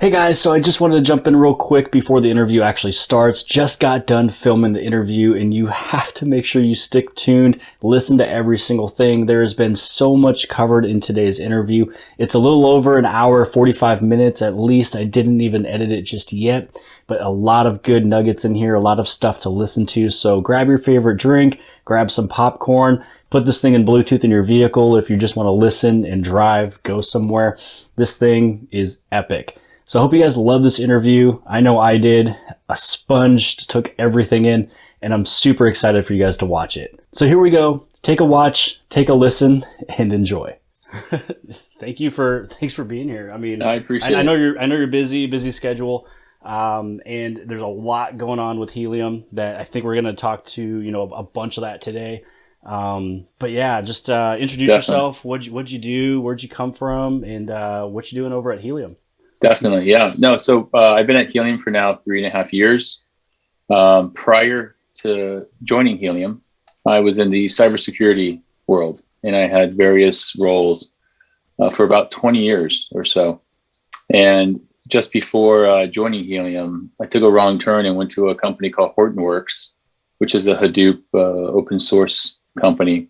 Hey guys, so I just wanted to jump in real quick before the interview actually starts. Just got done filming the interview and you have to make sure you stick tuned, listen to every single thing. There has been so much covered in today's interview. It's a little over an hour, 45 minutes at least. I didn't even edit it just yet, but a lot of good nuggets in here, a lot of stuff to listen to. So grab your favorite drink, grab some popcorn, put this thing in Bluetooth in your vehicle if you just want to listen and drive, go somewhere. This thing is epic. So I hope you guys love this interview. I know I did. A sponge, just took everything in, and I'm super excited for you guys to watch it. So here we go. Take a watch, take a listen, and enjoy. Thanks for being here. I mean, I appreciate I know it. you're busy schedule. And there's a lot going on with Helium that I think we're going to talk to, a bunch of that today. But yeah, just introduce Definitely. yourself. What'd you do? Where'd you come from? And what you doing over at Helium? Definitely. Yeah. No, so I've been at Helium for now 3.5 years. Prior to joining Helium, I was in the cybersecurity world and I had various roles for about 20 years or so. And just before joining Helium, I took a wrong turn and went to a company called Hortonworks, which is a Hadoop open source company,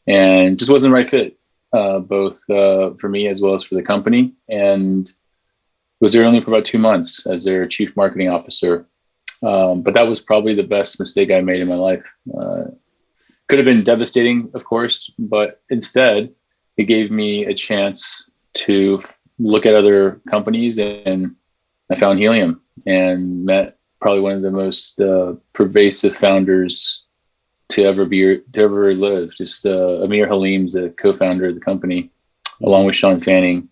and just wasn't the right fit, both for me as well as for the company. And was there only for about 2 months as their chief marketing officer. But that was probably the best mistake I made in my life. Could have been devastating, of course, but instead it gave me a chance to look at other companies, and I found Helium and met probably one of the most pervasive founders to ever live. Just Amir Halim's the co-founder of the company, along with Sean Fanning.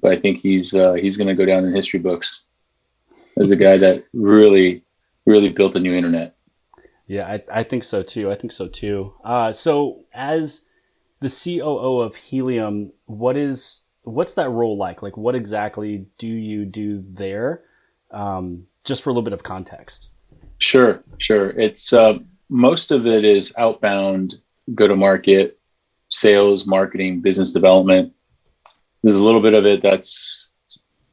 But I think he's going to go down in history books as a guy that really built a new internet. Yeah, I think so too. So as the COO of Helium, what's that role like? Like, what exactly do you do there? Just for a little bit of context. Sure. It's most of it is outbound, go to market, sales, marketing, business development. There's a little bit of it that's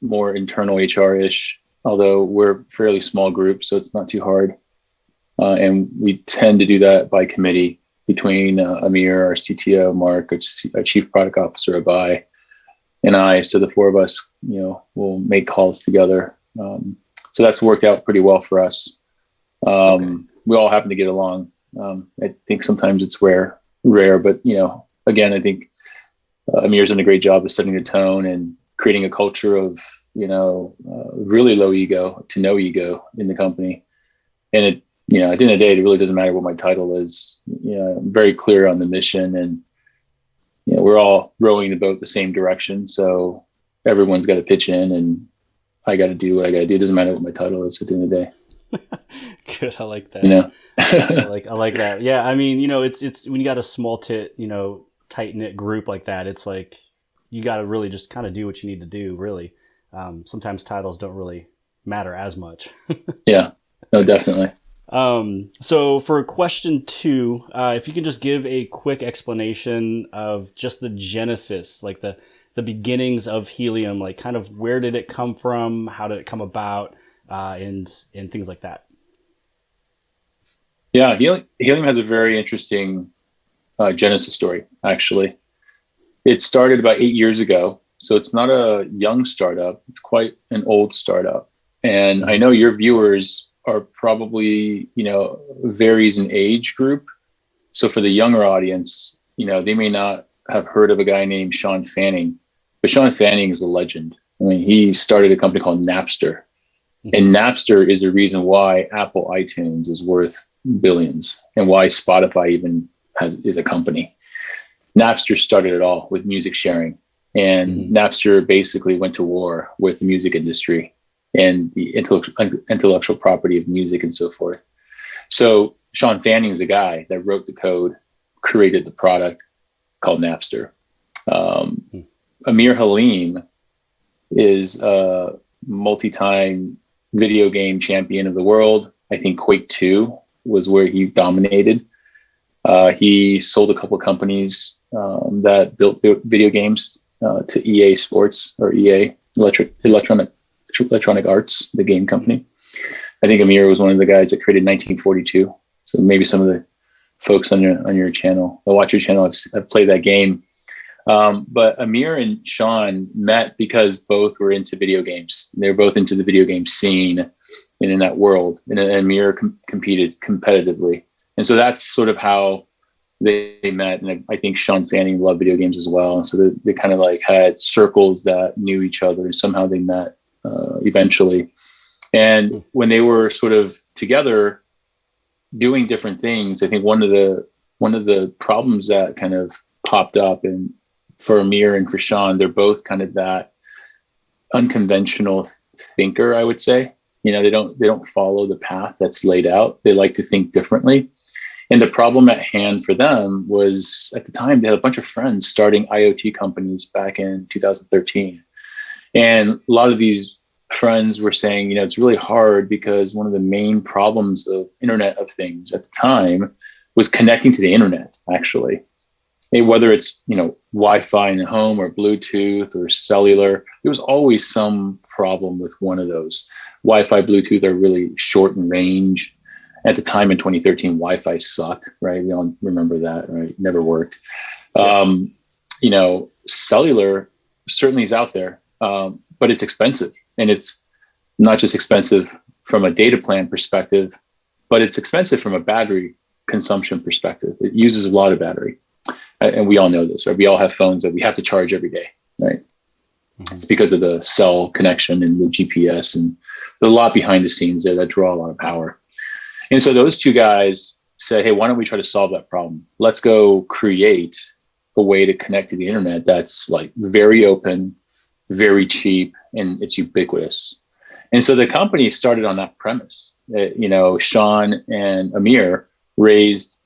more internal HR-ish, although we're a fairly small group, so it's not too hard. And we tend to do that by committee between Amir, our CTO, Mark, our Chief Product Officer, Abai, and I. So the four of us, will make calls together. So that's worked out pretty well for us. Okay. We all happen to get along. I think sometimes it's rare, but again, I think Amir's done a great job of setting the tone and creating a culture of, really low ego to no ego in the company. And at the end of the day, it really doesn't matter what my title is. I'm very clear on the mission, and, we're all rowing the boat the same direction. So everyone's got to pitch in, and I got to do what I got to do. It doesn't matter what my title is at the end of the day. Good. I like that. You know? I like that. Yeah. I mean, it's when you got a small tight knit group like that, it's like you got to really just kind of do what you need to do. Really, sometimes titles don't really matter as much. Yeah, no, definitely. So for question 2, if you can just give a quick explanation of just the genesis, like the beginnings of Helium, like kind of where did it come from, how did it come about, and things like that. Yeah, Helium has a very interesting genesis story, actually. It started about 8 years ago. So it's not a young startup. It's quite an old startup. And I know your viewers are probably, varies in age group. So for the younger audience, they may not have heard of a guy named Sean Fanning, but Sean Fanning is a legend. I mean, he started a company called Napster. And Napster is the reason why Apple iTunes is worth billions and why Spotify even is a company. Napster started it all with music sharing. And Napster basically went to war with the music industry and the intellectual property of music and so forth. So Sean Fanning is a guy that wrote the code, created the product called Napster. Amir Halim is a multi-time video game champion of the world. I think Quake 2 was where he dominated. He sold a couple of companies that built video games to EA Sports or EA Electronic Electronic Arts, the game company. I think Amir was one of the guys that created 1942. So maybe some of the folks on your channel, they'll watch your channel, have played that game. But Amir and Sean met because both were into video games. They were both into the video game scene and in that world. And Amir competed competitively. And so that's sort of how they met. And I think Sean Fanning loved video games as well. And so they kind of like had circles that knew each other, and somehow they met eventually. And when they were sort of together doing different things, I think one of the problems that kind of popped up, and for Amir and for Sean, they're both kind of that unconventional thinker, I would say. They don't follow the path that's laid out. They like to think differently. And the problem at hand for them was, at the time, they had a bunch of friends starting IoT companies back in 2013. And a lot of these friends were saying, it's really hard because one of the main problems of Internet of Things at the time was connecting to the internet, actually. And whether it's, Wi-Fi in the home or Bluetooth or cellular, there was always some problem with one of those. Wi-Fi, Bluetooth are really short in range. At the time in 2013, Wi-Fi sucked, right? We all remember that, right? It never worked. Cellular certainly is out there, but it's expensive. And it's not just expensive from a data plan perspective, but it's expensive from a battery consumption perspective. It uses a lot of battery. And we all know this, right? We all have phones that we have to charge every day, right? Mm-hmm. It's because of the cell connection and the GPS, and there's a lot behind the scenes there that draw a lot of power. And so those two guys said, hey, why don't we try to solve that problem? Let's go create a way to connect to the internet that's like very open, very cheap, and it's ubiquitous. And so the company started on that premise. Sean and Amir raised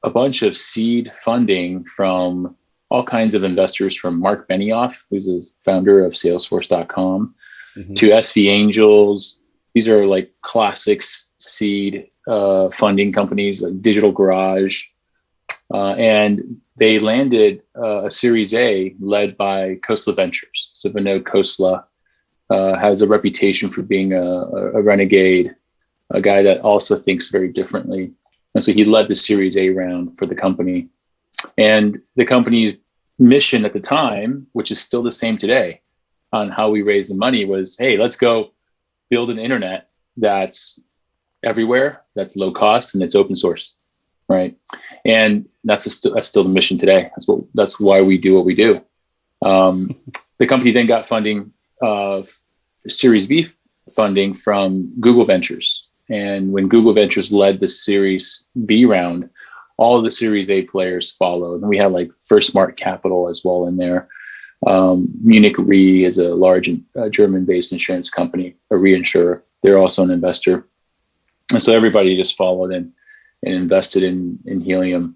a bunch of seed funding from all kinds of investors, from Mark Benioff, who's a founder of Salesforce.com, mm-hmm. to SV Angels. These are like classics seed funding companies like Digital Garage. And they landed a Series A led by Khosla Ventures. So Vinod Khosla has a reputation for being a renegade, a guy that also thinks very differently. And so he led the Series A round for the company. And the company's mission at the time, which is still the same today on how we raised the money, was, hey, let's go build an internet that's everywhere, that's low cost, and it's open source, right? And that's still the mission today. That's why we do what we do. The company then got funding, Series B funding from Google Ventures. And when Google Ventures led the Series B round, all of the Series A players followed. And we had like First Smart Capital as well in there. Munich Re is a large German-based insurance company, a reinsurer. They're also an investor. And so everybody just followed and invested in Helium.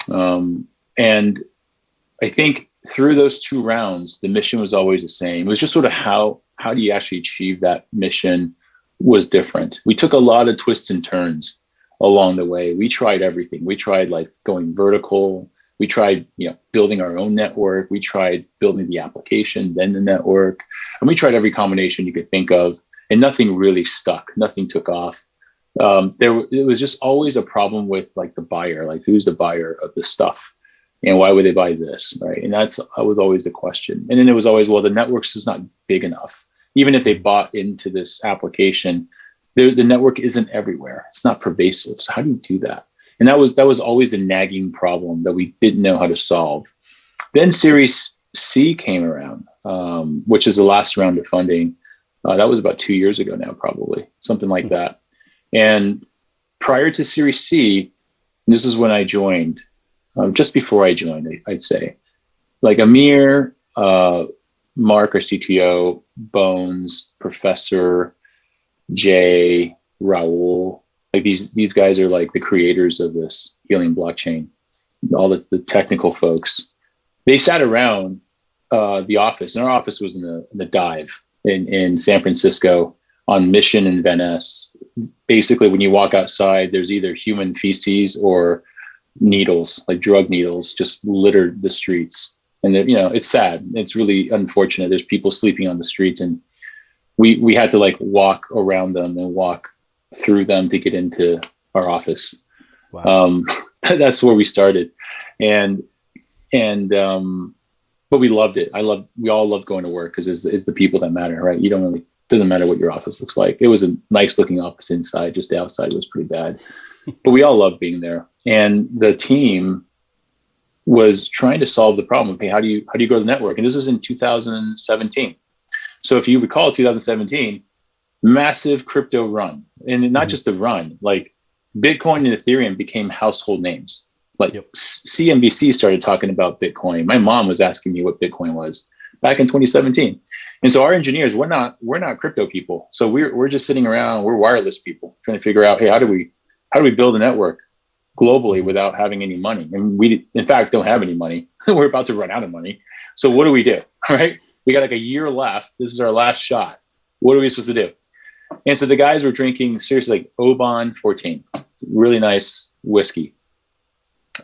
And I think through those two rounds, the mission was always the same. It was just sort of how do you actually achieve that mission was different. We took a lot of twists and turns along the way. We tried everything. We tried like going vertical. We tried, building our own network. We tried building the application, then the network. And we tried every combination you could think of, and nothing really stuck. Nothing took off. It was just always a problem with like the buyer, like who's the buyer of this stuff and why would they buy this, right? And that was always the question. And then it was always, well, the network's just not big enough. Even if they bought into this application, the network isn't everywhere. It's not pervasive. So how do you do that? And that was always a nagging problem that we didn't know how to solve. Then Series C came around, which is the last round of funding. That was about 2 years ago now, probably something like that. And prior to Series C, this is when I joined, just before I joined, I'd say, like Amir, Mark, our CTO, Bones, Professor, Jay, Raul, like these guys are like the creators of this Helium blockchain. All the technical folks, they sat around the office, and our office was in the Dive in San Francisco on Mission and Van Ness. Basically, when you walk outside, there's either human feces or needles, like drug needles, just littered the streets. And it's sad. It's really unfortunate. There's people sleeping on the streets, and we had to like walk around them and walk through them to get into our office. Wow. That's where we started. And but we loved it. We all loved going to work because it's the people that matter, right? You don't really, doesn't matter what your office looks like. It was a nice looking office inside, just the outside was pretty bad, but we all loved being there. And the team was trying to solve the problem of, hey, how do you grow the network? And this was in 2017. So if you recall 2017, massive crypto run, and not just a run, like Bitcoin and Ethereum became household names. Like CNBC started talking about Bitcoin. My mom was asking me what Bitcoin was back in 2017. And so our engineers, we're not crypto people. So we're just sitting around, we're wireless people trying to figure out, hey, how do we build a network globally without having any money? And we, in fact, don't have any money. We're about to run out of money. So what do we do? Right? We got like a year left. This is our last shot. What are we supposed to do? And so the guys were drinking seriously like Oban 14, really nice whiskey.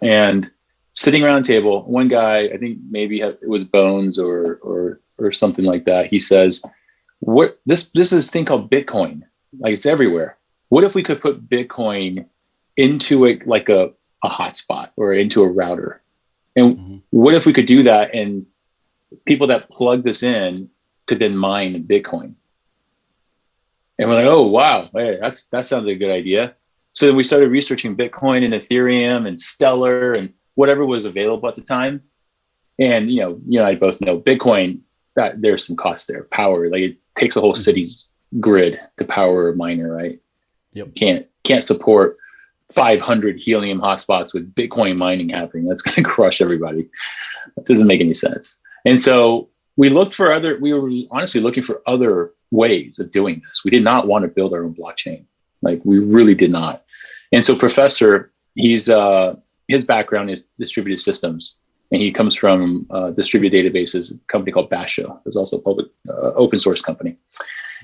And sitting around a table, one guy, I think maybe it was Bones or something like that. He says, "What this is this thing called Bitcoin? Like it's everywhere. What if we could put Bitcoin into a hotspot or into a router? And what if we could do that and people that plug this in could then mine Bitcoin?" And we're like, "Oh wow, hey, that sounds like a good idea." So then we started researching Bitcoin and Ethereum and Stellar and whatever was available at the time. And I both know Bitcoin, that there's some cost there. Power, like it takes a whole city's grid to power a miner, right? Yep. Can't support 500 Helium hotspots with Bitcoin mining happening. That's going to crush everybody. That doesn't make any sense. And so we were honestly looking for other ways of doing this. We did not want to build our own blockchain. Like we really did not. And so Professor, his background is distributed systems, and he comes from distributed databases, a company called Basho. There's also a public open source company.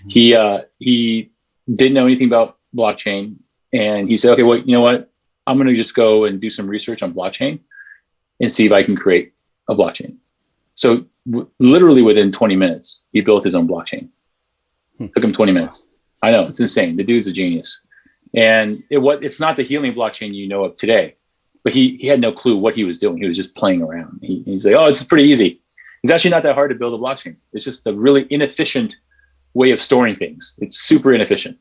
He didn't know anything about blockchain, and he said, "Okay, well, you know what? I'm going to just go and do some research on blockchain and see if I can create a blockchain." So literally within 20 minutes, he built his own blockchain. Took him 20 minutes. I know, it's insane. The dude's a genius. And it's not the Helium blockchain you know of today, but he had no clue what he was doing. He was just playing around. He's like, "Oh, it's pretty easy." It's actually not that hard to build a blockchain. It's just a really inefficient way of storing things. It's super inefficient,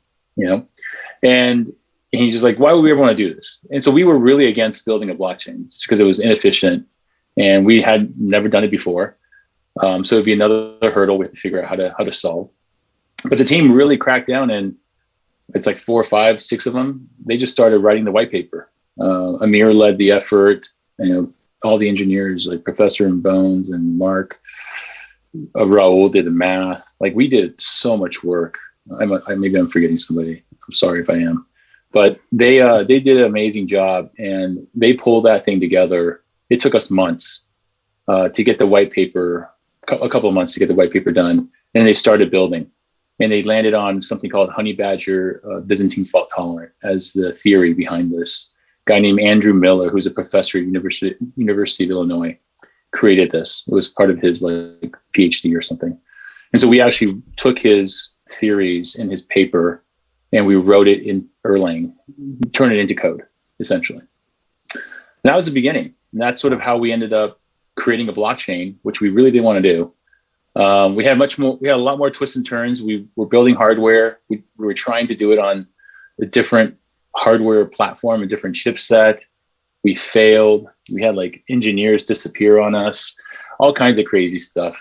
And he's just like, "Why would we ever want to do this?" And so we were really against building a blockchain because it was inefficient and we had never done it before. So it'd be another hurdle we have to figure out how to solve. But the team really cracked down, and it's like 4, 5, 6 of them. They just started writing the white paper. Amir led the effort. All the engineers like Professor and Bones and Mark, Raul did the math. Like we did so much work. Maybe I'm forgetting somebody. I'm sorry if I am, but they did an amazing job, and they pulled that thing together. It took us months to get the white paper, a couple of months to get the white paper done, and they started building. And they landed on something called honey badger Byzantine fault tolerant as the theory behind this. Guy named Andrew Miller, who's a professor at University of Illinois, created this. It was part of his like PhD or something. And so we actually took his theories in his paper and we wrote it in Erlang, turned it into code, essentially. And that was the beginning. And that's sort of how we ended up creating a blockchain, which we really didn't want to do. We had a lot more twists and turns. We were building hardware. We were trying to do it on a different hardware platform, a different chipset. We failed. We had like engineers disappear on us, all kinds of crazy stuff.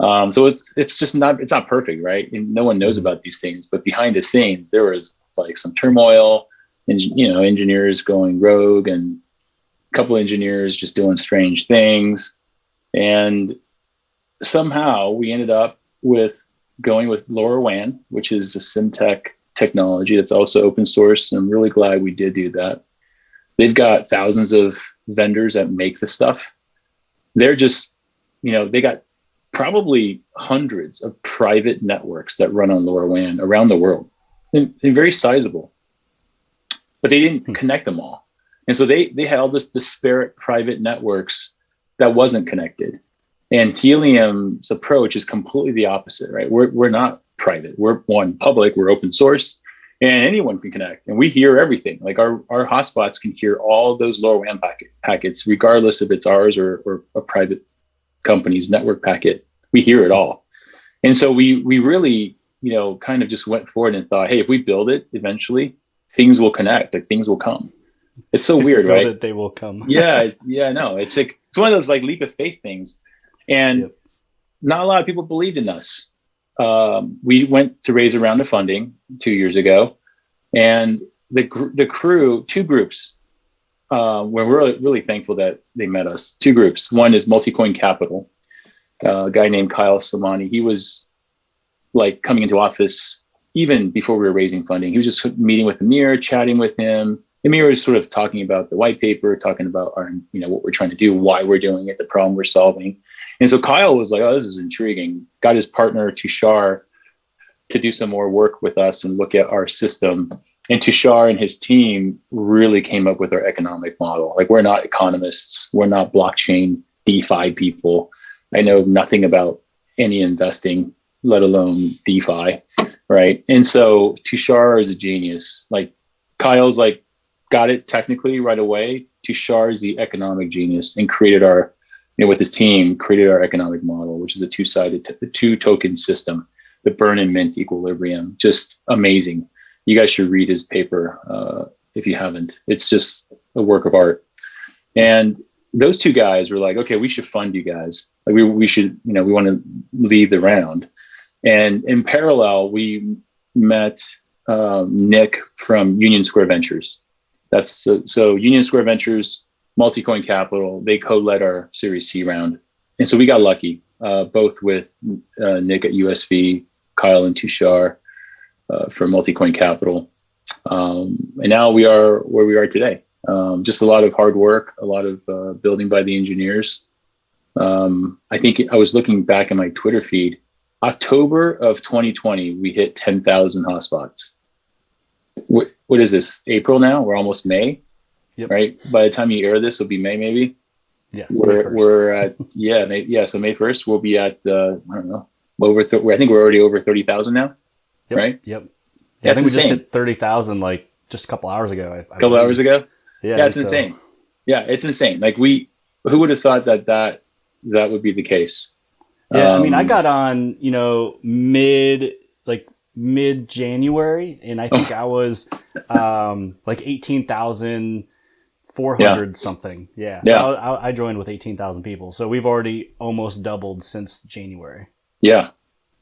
So it's not perfect, right? And no one knows about these things, but behind the scenes, there was like some turmoil and, engineers going rogue and a couple of engineers just doing strange things. And somehow we ended up going with LoRaWAN, which is a SymTech technology that's also open source. And I'm really glad we did do that. They've got thousands of vendors that make the stuff. They're just, they got probably hundreds of private networks that run on LoRaWAN around the world. And very sizable, but they didn't connect them all. And so they had all this disparate private networks that wasn't connected. And Helium's approach is completely the opposite, right? We're not private. We're public, we're open source, and anyone can connect. And we hear everything. Like our hotspots can hear all those LoRaWAN packets, regardless if it's ours or a private company's network packet. We hear it all. And so we really, kind of just went forward and thought, hey, if we build it, eventually things will connect, like things will come. It's so weird, right? That they will come. No, it's like, it's one of those like leap of faith things. And not a lot of people believed in us. We went to raise a round of funding 2 years ago, and the crew, two groups, we're really thankful that they met us. Two groups. One is Multicoin Capital, a guy named Kyle Somani. He was like coming into office even before we were raising funding. He was just meeting with Amir, chatting with him. Amir was sort of talking about the white paper, talking about our, what we're trying to do, why we're doing it, the problem we're solving. And so Kyle was like, oh, this is intriguing. Got his partner, Tushar, to do some more work with us and look at our system. And Tushar and his team really came up with our economic model. Like, we're not economists. We're not blockchain DeFi people. I know nothing about any investing, let alone DeFi, right? And so Tushar is a genius. Like, Kyle's like, got it technically right away. Tushar is the economic genius and created our, with his team, created our economic model, which is a two token system, the burn and mint equilibrium. Just amazing. You guys should read his paper if you haven't. It's just a work of art. And those two guys were like, okay, we should fund you guys. Like we should, we want to lead the round. And in parallel, we met Nick from Union Square Ventures. That's so Union Square Ventures, Multicoin Capital, they co-led our Series C round. And so we got lucky, both with Nick at USV, Kyle and Tushar for Multicoin Capital. And now we are where we are today. Just a lot of hard work, a lot of building by the engineers. I think I was looking back at my Twitter feed, October of 2020, we hit 10,000 hotspots. What is this, April now? We're almost May, right? By the time you air this, it'll be May maybe. Yes, we're at, so May 1st, we'll be at, I don't know, I think we're already over 30,000 now, right? Yep. Yeah, I think we just hit 30,000 like just a couple hours ago. A couple hours ago? Yeah, it's insane. Yeah, it's insane. Like who would have thought that would be the case? Yeah, I mean, I got on, mid-January, and I think I was like 18,400 something. Yeah. So I joined with 18,000 people. So we've already almost doubled since January. Yeah.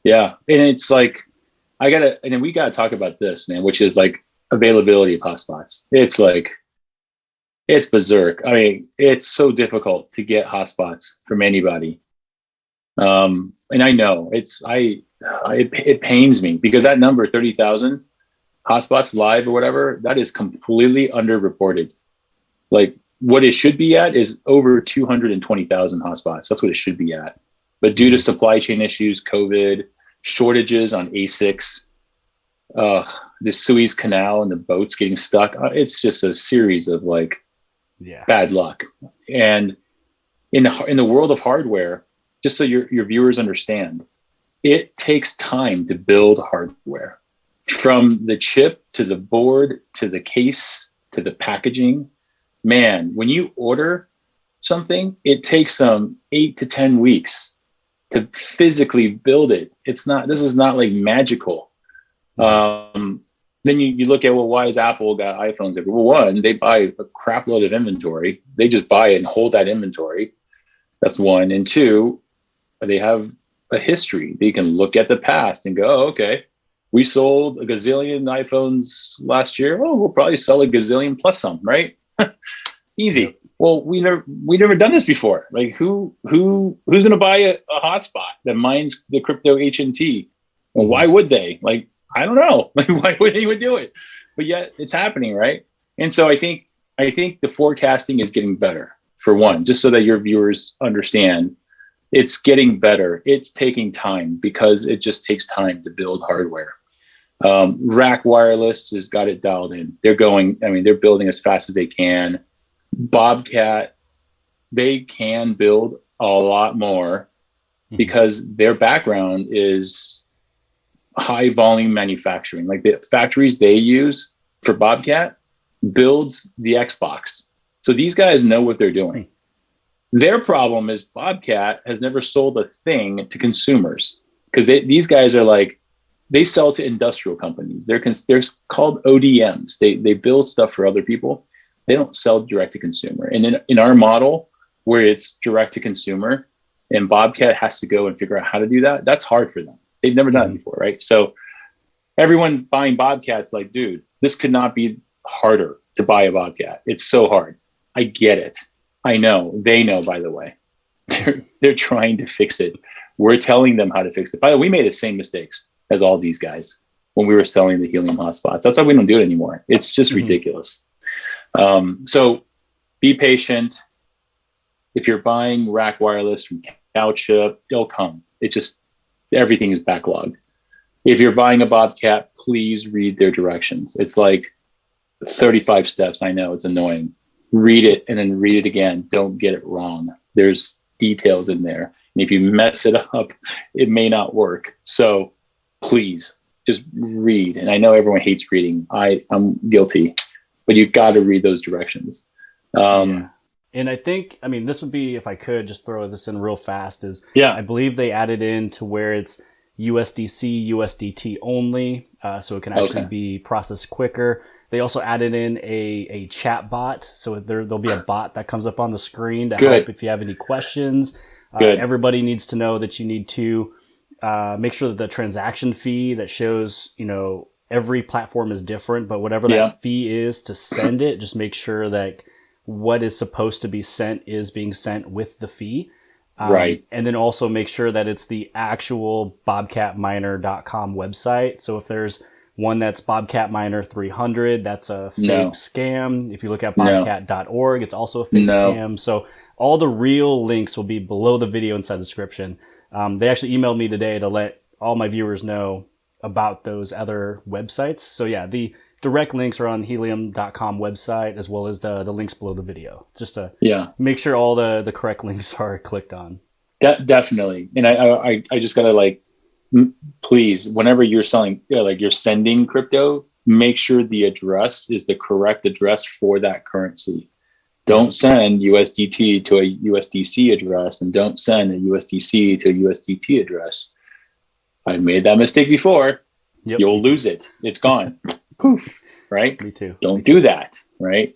Yeah. And it's like, and then we got to talk about this, man, which is like availability of hotspots. It's like, it's berserk. I mean, it's so difficult to get hotspots from anybody. And I know it pains me because that number 30,000 hotspots live or whatever, that is completely underreported. Like what it should be at is over 220,000 hotspots. That's what it should be at. But due to supply chain issues, COVID, shortages on ASICs, the Suez Canal and the boats getting stuck, it's just a series of bad luck. And in the world of hardware, just so your viewers understand, it takes time to build hardware, from the chip to the board to the case to the packaging. Man, when you order something, it takes 8 to 10 weeks to physically build it. This is not like magical. Then you look at, well, why has Apple got iPhones everywhere? Well, one, they buy a crap load of inventory. They just buy it and hold that inventory. That's one. And two, they have a history. They can look at the past and go, oh, okay, we sold a gazillion iPhones last year. Oh, we'll probably sell a gazillion plus some, right? Easy. Yep. Well, we never done this before. Like who's going to buy a hotspot that mines the crypto HNT? Well, why would they? Like, I don't know. Like, why would anyone do it? But yet it's happening, right? And so I think the forecasting is getting better, for one, just so that your viewers understand. It's getting better. It's taking time because it just takes time to build hardware. Rack Wireless has got it dialed in. They're building as fast as they can. Bobcat, they can build a lot more because their background is high volume manufacturing. Like the factories they use for Bobcat builds the Xbox. So these guys know what they're doing. Their problem is Bobcat has never sold a thing to consumers because these guys are like, they sell to industrial companies. They're called ODMs. They build stuff for other people. They don't sell direct to consumer. And in our model, where it's direct to consumer, and Bobcat has to go and figure out how to do that, that's hard for them. They've never done it before, right? So everyone buying Bobcats like, dude, this could not be harder to buy a Bobcat. It's so hard. I get it. I know. They know, by the way. They're trying to fix it. We're telling them how to fix it. By the way, we made the same mistakes as all these guys when we were selling the Helium hotspots. That's why we don't do it anymore. It's just ridiculous. So be patient. If you're buying rack wireless from CouchUp, they'll come. It just, everything is backlogged. If you're buying a Bobcat, please read their directions. It's like 35 steps. I know it's annoying. Read it and then read it again. Don't get it wrong. There's details in there. And if you mess it up, it may not work. So please just read. And I know everyone hates reading. I'm guilty, but you've got to read those directions. Yeah. And I think, I mean, this would be, if I could just throw this in real fast, is I believe they added in to where it's USDC, USDT only, so it can actually be processed quicker. They also added in a chat bot, so there'll be a bot that comes up on the screen to help if you have any questions. Everybody needs to know that you need to make sure that the transaction fee that shows, every platform is different, but whatever that fee is to send it, just make sure that what is supposed to be sent is being sent with the fee. And then also make sure that it's the actual bobcatminer.com website. So if there's one that's Bobcat Miner 300, that's a fake scam. If you look at bobcat.org, it's also a fake scam. So all the real links will be below the video inside the description. They actually emailed me today to let all my viewers know about those other websites. So yeah, the direct links are on helium.com website, as well as the links below the video, just to make sure all the correct links are clicked on. Definitely. And I just gotta please, whenever you're selling, you're sending crypto, make sure the address is the correct address for that currency. Don't send USDT to a USDC address, and don't send a USDC to a USDT address. I made that mistake before. You'll lose it. It's gone. Poof. Right? Me too. Don't do that. Right?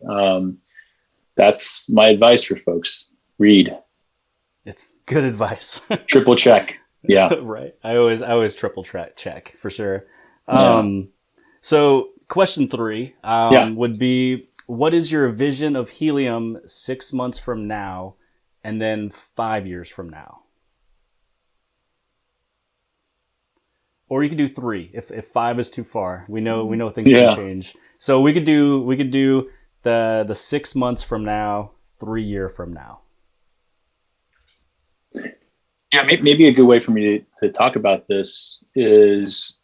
That's my advice for folks. Read. It's good advice. Triple check. Yeah. Right. I always triple check for sure. So question 3 would be, what is your vision of Helium 6 months from now and then 5 years from now? Or you could do 3 if 5 is too far. We know things can change. So we could do the 6 months from now, 3 year from now. Yeah, maybe a good way for me to talk about this is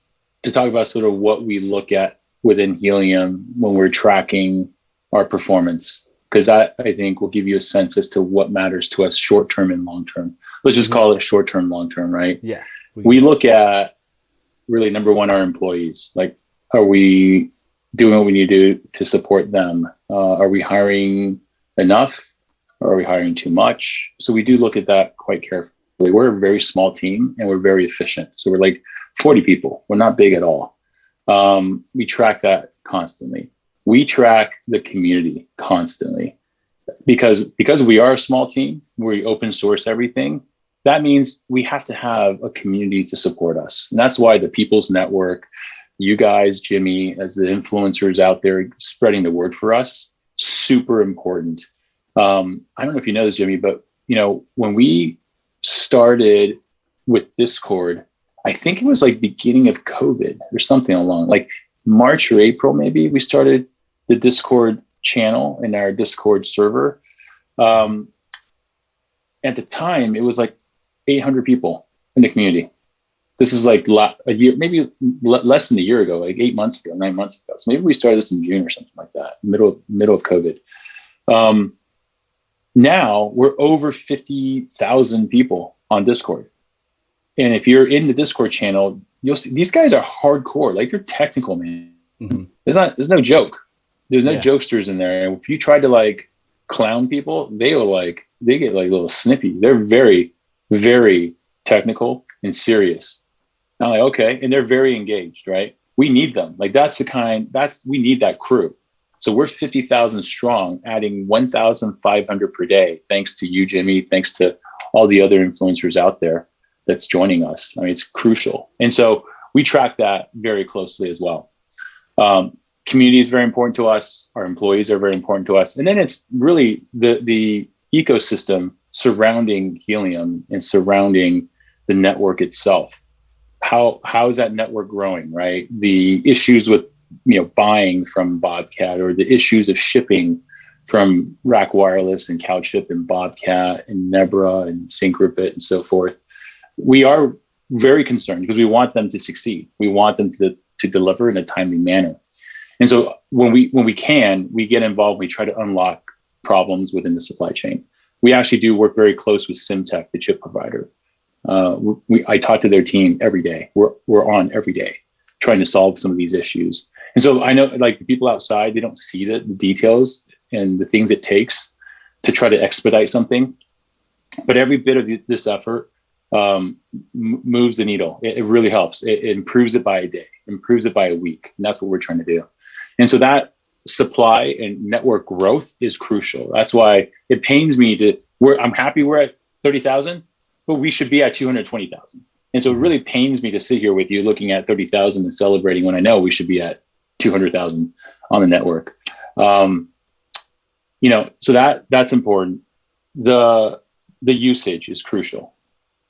to talk about sort of what we look at within Helium when we're tracking our performance, because that, I think, will give you a sense as to what matters to us short-term and long-term. Let's just call it short-term, long-term, right? Yeah. We look at really, number one, our employees. Like, are we doing what we need to do to support them? Are we hiring enough? Or are we hiring too much? So we do look at that quite carefully. We're a very small team and we're very efficient. So we're like 40 people. We're not big at all. We track that constantly. We track the community constantly because we are a small team, we open source everything. That means we have to have a community to support us. And that's why the People's Network, you guys, Jimmy, as the influencers out there spreading the word for us, super important. I don't know if you know this, Jimmy, but when we started with Discord, I think it was like beginning of COVID or something along like March or April, maybe we started the Discord channel in our Discord server. At the time, it was like 800 people in the community. This is like a year, maybe less than a year ago, like 8 months ago, 9 months ago. So maybe we started this in June or something like that, middle of COVID. Now we're over 50,000 people on Discord. And if you're in the Discord channel, you'll see these guys are hardcore. Like they're technical, man. Mm-hmm. There's no joke. There's no Yeah. jokesters in there. And if you try to like clown people, they get like a little snippy. They're very, very technical and serious. I'm like, okay. And they're very engaged, right? We need them. Like we need that crew. So we're 50,000 strong, adding 1,500 per day. Thanks to you, Jimmy. Thanks to all the other influencers out there that's joining us. I mean, it's crucial. And so we track that very closely as well. Community is very important to us. Our employees are very important to us. And then it's really the ecosystem surrounding Helium and surrounding the network itself. How is that network growing, right? The issues with buying from Bobcat, or the issues of shipping from Rack Wireless and CloudShip and Bobcat and Nebra and Syncrobit and so forth. We are very concerned because we want them to succeed. We want them to deliver in a timely manner. And so when we can, we get involved, we try to unlock problems within the supply chain. We actually do work very close with Simtech, the chip provider. I talk to their team every day. We're on every day trying to solve some of these issues. And so I know, like, the people outside, they don't see the details and the things it takes to try to expedite something. But every bit of this effort moves the needle. It really helps. It improves it by a day, improves it by a week. And that's what we're trying to do. And so that supply and network growth is crucial. That's why it pains me I'm happy we're at 30,000, but we should be at 220,000. And so it really pains me to sit here with you looking at 30,000 and celebrating when I know we should be at 200,000 on the network. So that's important. The usage is crucial.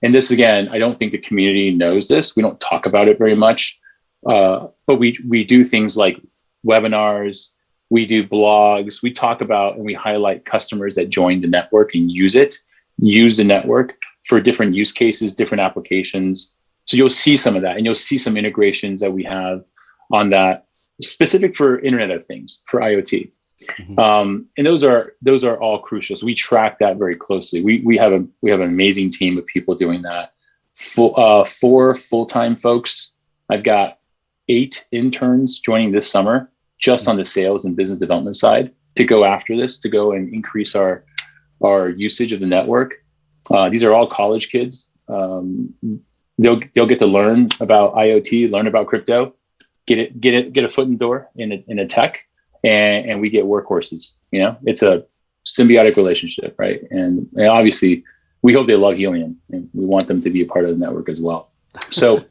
And this, again, I don't think the community knows this. We don't talk about it very much, but we do things like webinars, we do blogs, we talk about and we highlight customers that join the network and use the network for different use cases, different applications. So you'll see some of that, and you'll see some integrations that we have on that specific for Internet of Things, for IoT. Mm-hmm. And those are all crucial. So we track that very closely. We have an amazing team of people doing that. 4 full-time folks. I've got 8 interns joining this summer just on the sales and business development side to go after this, to go and increase our usage of the network. These are all college kids. They'll get to learn about IoT, learn about crypto, get a foot in the door in a tech, and we get workhorses. It's a symbiotic relationship, right? And obviously, we hope they love Helium, and we want them to be a part of the network as well. So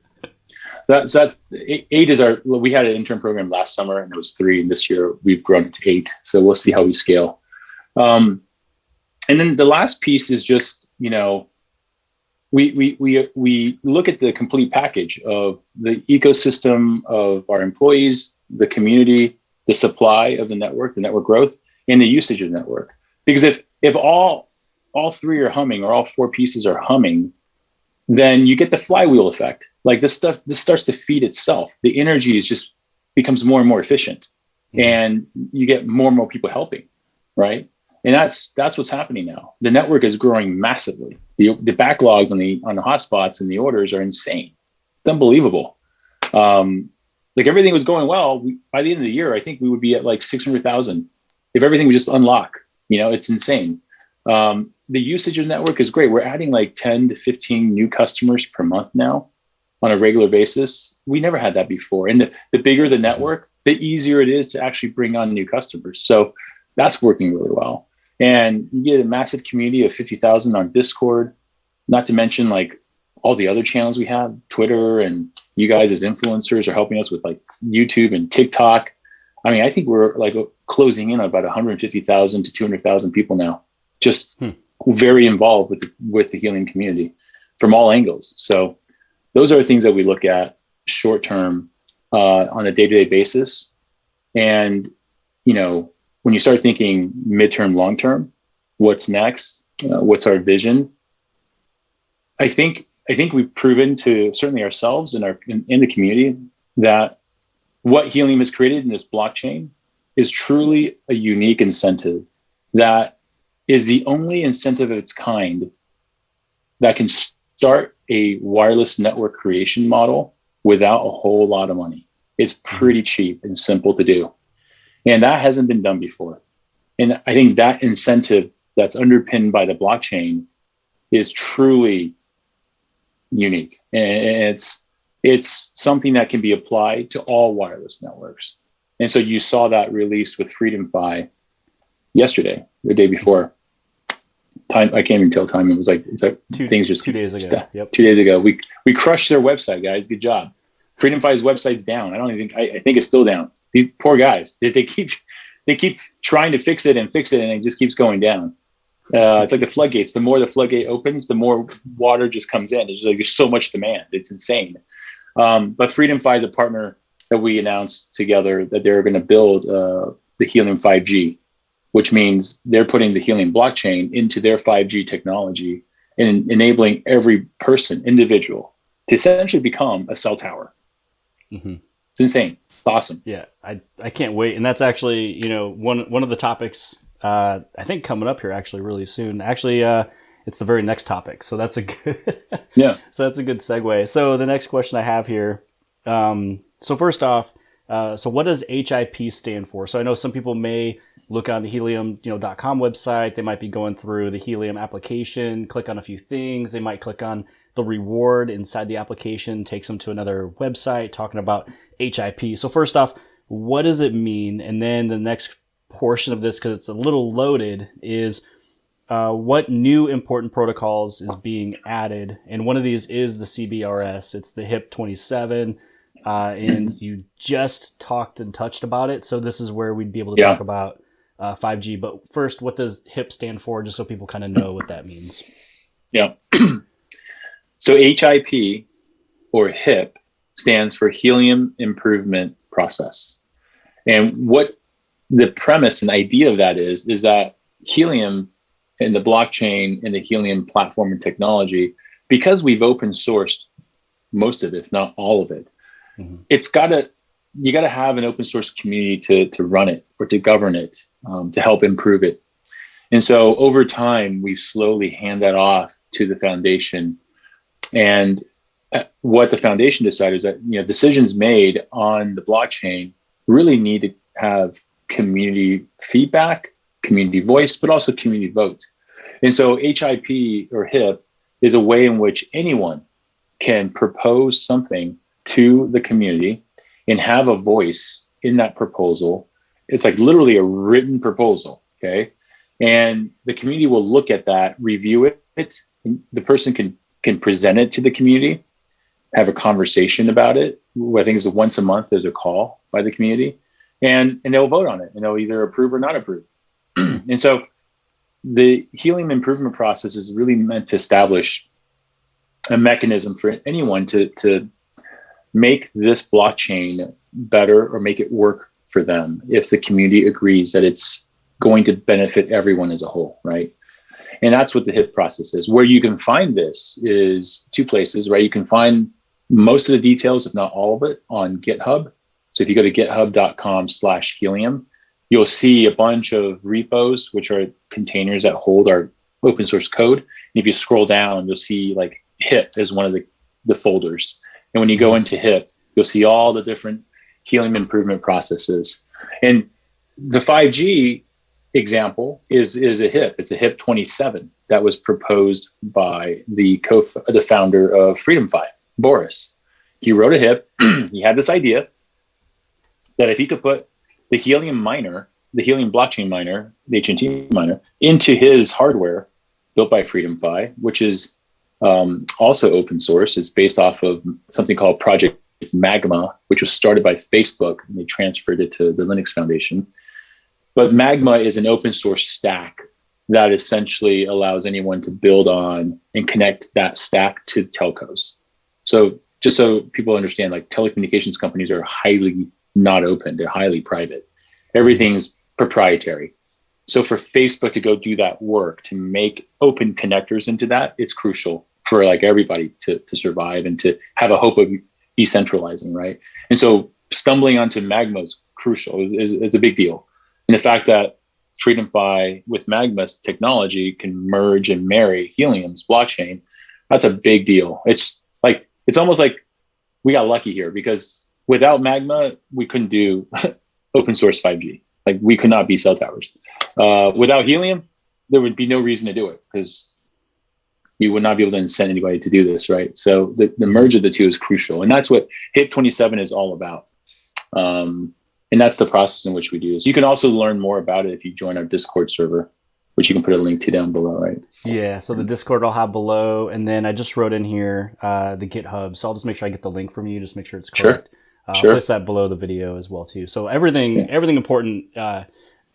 that's 8 is we had an intern program last summer, and it was 3, and this year we've grown it to 8. So we'll see how we scale. And then the last piece is just, we look at the complete package of the ecosystem of our employees, the community, the supply of the network growth, and the usage of the network. Because if all 3 are humming, or all 4 pieces are humming, then you get the flywheel effect. Like this starts to feed itself. The energy becomes more and more efficient, and you get more and more people helping, right? And that's what's happening now. The network is growing massively. The backlogs on the hotspots and the orders are insane. It's unbelievable. Like everything was going well. By the end of the year, I think we would be at like 600,000 if everything would just unlock. It's insane. The usage of the network is great. We're adding like 10 to 15 new customers per month now on a regular basis. We never had that before. And the bigger the network, the easier it is to actually bring on new customers. So that's working really well. And you get a massive community of 50,000 on Discord, not to mention like all the other channels we have, Twitter, and you guys as influencers are helping us with like YouTube and TikTok. I mean, I think we're like closing in on about 150,000 to 200,000 people now, just very involved with the Helium community from all angles. So those are things that we look at short term on a day-to-day basis. And, when you start thinking midterm, long term, what's next? What's our vision? I think we've proven to certainly ourselves and in the community that what Helium has created in this blockchain is truly a unique incentive that is the only incentive of its kind that can start a wireless network creation model without a whole lot of money. It's pretty cheap and simple to do. And that hasn't been done before. And I think that incentive that's underpinned by the blockchain is truly unique. And it's something that can be applied to all wireless networks. And so you saw that release with FreedomFi yesterday, the day before. Time, I can't even tell time. It's like things just 2 days ago. Yep. 2 days ago, we crushed their website, guys. Good job. FreedomFi's website's down. I think it's still down. These poor guys, they keep trying to fix it, and it just keeps going down. It's like the floodgates. The more the floodgate opens, the more water just comes in. There's so much demand. It's insane. But FreedomFi is a partner that we announced together that they're going to build the Helium 5G, which means they're putting the Helium blockchain into their 5G technology and enabling every person, individual, to essentially become a cell tower. Mm-hmm. It's insane. It's awesome. Yeah, I can't wait. And that's actually, one of the topics I think coming up here actually really soon. Actually, it's the very next topic. So that's a good yeah. So that's a good segue. So the next question I have here. So first off, so what does HIP stand for? So I know some people may look on the helium.com website. They might be going through the Helium application, click on a few things. They might click on the reward inside the application, takes them to another website talking about HIP. So first off, what does it mean? And then the next portion of this, because it's a little loaded, is what new important protocols is being added. And one of these is the CBRS. It's the HIP 27. And you just talked and touched about it. So this is where we'd be able to talk about 5G. But first, what does HIP stand for, just so people kind of know what that means? Yeah. So HIP, or HIP, stands for Helium Improvement Process. And what the premise and idea of that is that Helium and the blockchain and the Helium platform and technology, because we've open sourced most of it, if not all of it, you got to have an open source community to run it or to govern it, to help improve it. And so over time, we've slowly handed that off to the foundation. And what the foundation decided is that, decisions made on the blockchain really need to have community feedback, community voice, but also community vote. And so HIP, or HIP, is a way in which anyone can propose something to the community and have a voice in that proposal. It's like literally a written proposal, okay? And the community will look at that, review it. And the person can present it to the community, have a conversation about it. I think it's once a month, there's a call by the community, and they'll vote on it, and they'll either approve or not approve. And so the Helium improvement process is really meant to establish a mechanism for anyone to make this blockchain better or make it work for them if the community agrees that it's going to benefit everyone as a whole, right? And that's what the HIP process is. Where you can find this is two places, right? You can find most of the details, if not all of it, on GitHub. So if you go to github.com/helium, you'll see a bunch of repos, which are containers that hold our open source code. And if you scroll down, you'll see like HIP as one of the folders. And when you go into HIP, you'll see all the different Helium improvement processes. And the 5G example is a HIP. It's a HIP 27 that was proposed by the founder of FreedomFi, Boris. He wrote a HIP. He had this idea that if he could put the Helium miner, the Helium blockchain miner, the HNT miner, into his hardware built by FreedomFi, which is also open source. It's based off of something called Project Magma, which was started by Facebook, and they transferred it to the Linux Foundation. But Magma is an open source stack that essentially allows anyone to build on and connect that stack to telcos. So just so people understand, like telecommunications companies are highly not open, they're highly private. Everything's proprietary. So for Facebook to go do that work, to make open connectors into that, it's crucial for like everybody to survive and to have a hope of decentralizing, right? And so stumbling onto Magma is crucial, is a big deal. And the fact that FreedomFi with Magma's technology can merge and marry Helium's blockchain, that's a big deal. It's almost like we got lucky here because without Magma, we couldn't do open source 5G. Like we could not be cell towers. Without Helium, there would be no reason to do it because you would not be able to incent anybody to do this, right? So the merge of the two is crucial. And that's what HIP 27 is all about. And that's the process in which we do this. You can also learn more about it if you join our Discord server, which you can put a link to down below, right? Yeah, so the Discord I'll have below. And then I just wrote in here the GitHub. So I'll just make sure I get the link from you, just make sure it's correct. I'll place that below the video as well, too. So everything important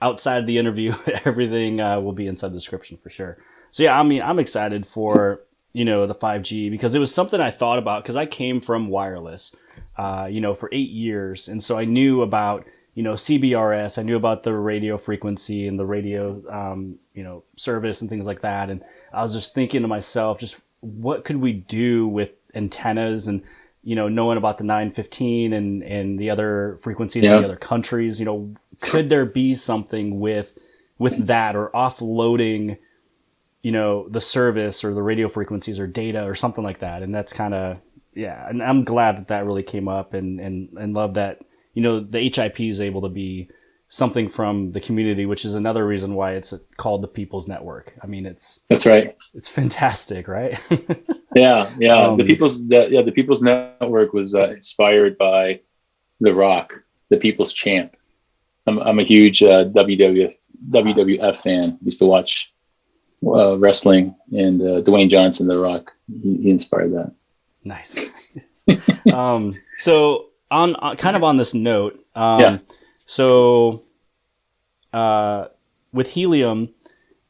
outside the interview, everything will be inside the description for sure. So yeah, I mean, I'm excited for, the 5G because it was something I thought about because I came from wireless, for 8 years. And so I knew about, CBRS, I knew about the radio frequency and the radio, service and things like that. And I was just thinking to myself, just what could we do with antennas and, knowing about the 915 and the other frequencies in the other countries, could there be something with that or offloading, the service or the radio frequencies or data or something like that. And that's kind of, and I'm glad that really came up and love that, the HIP is able to be something from the community, which is another reason why it's called the People's Network. I mean, that's right. It's fantastic, right? Yeah. The People's Network was inspired by The Rock, the People's Champ. I'm a huge WWF fan. Used to watch wrestling, and Dwayne Johnson, The Rock, he inspired that. Nice. So on kind of on this note, so with Helium,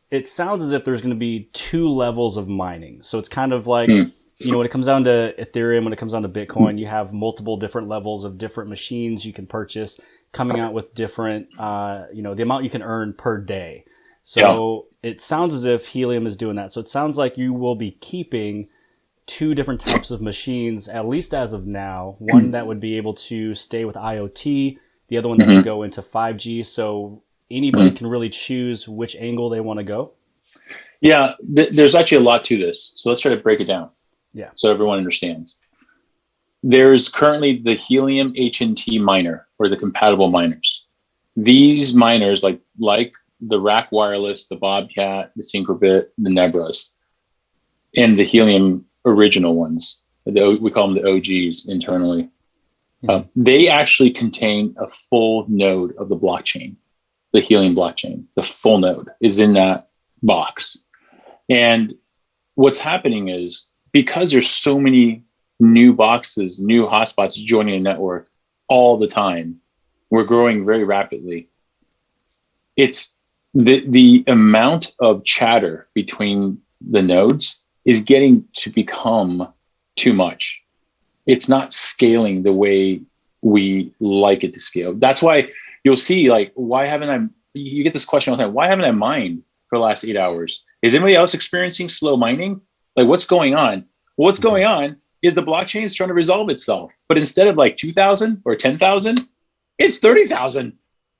it sounds as if there's going to be 2 levels of mining. So it's kind of like, when it comes down to Ethereum, when it comes down to Bitcoin, you have multiple different levels of different machines you can purchase coming out with different, the amount you can earn per day. So it sounds as if Helium is doing that. So it sounds like you will be keeping 2 different types of machines, at least as of now. One that would be able to stay with IoT, the other one that would go into 5G. So anybody can really choose which angle they want to go. Yeah, there's actually a lot to this. So let's try to break it down. Yeah. So everyone understands. There's currently the Helium HNT miner or the compatible miners. These miners, like the Rack Wireless, the Bobcat, the Syncrobit, the Nebras, and the Helium original ones, we call them the OGs internally. They actually contain a full node of the blockchain, the Helium blockchain. The full node is in that box. And what's happening is because there's so many new boxes, new hotspots joining the network all the time, we're growing very rapidly. It's the amount of chatter between the nodes is getting to become too much. It's not scaling the way we like it to scale. That's why you'll see, like, you get this question all the time, why haven't I mined for the last 8 hours? Is anybody else experiencing slow mining? Like, what's going on? Well, what's going on is the blockchain is trying to resolve itself. But instead of like 2,000 or 10,000, it's 30,000.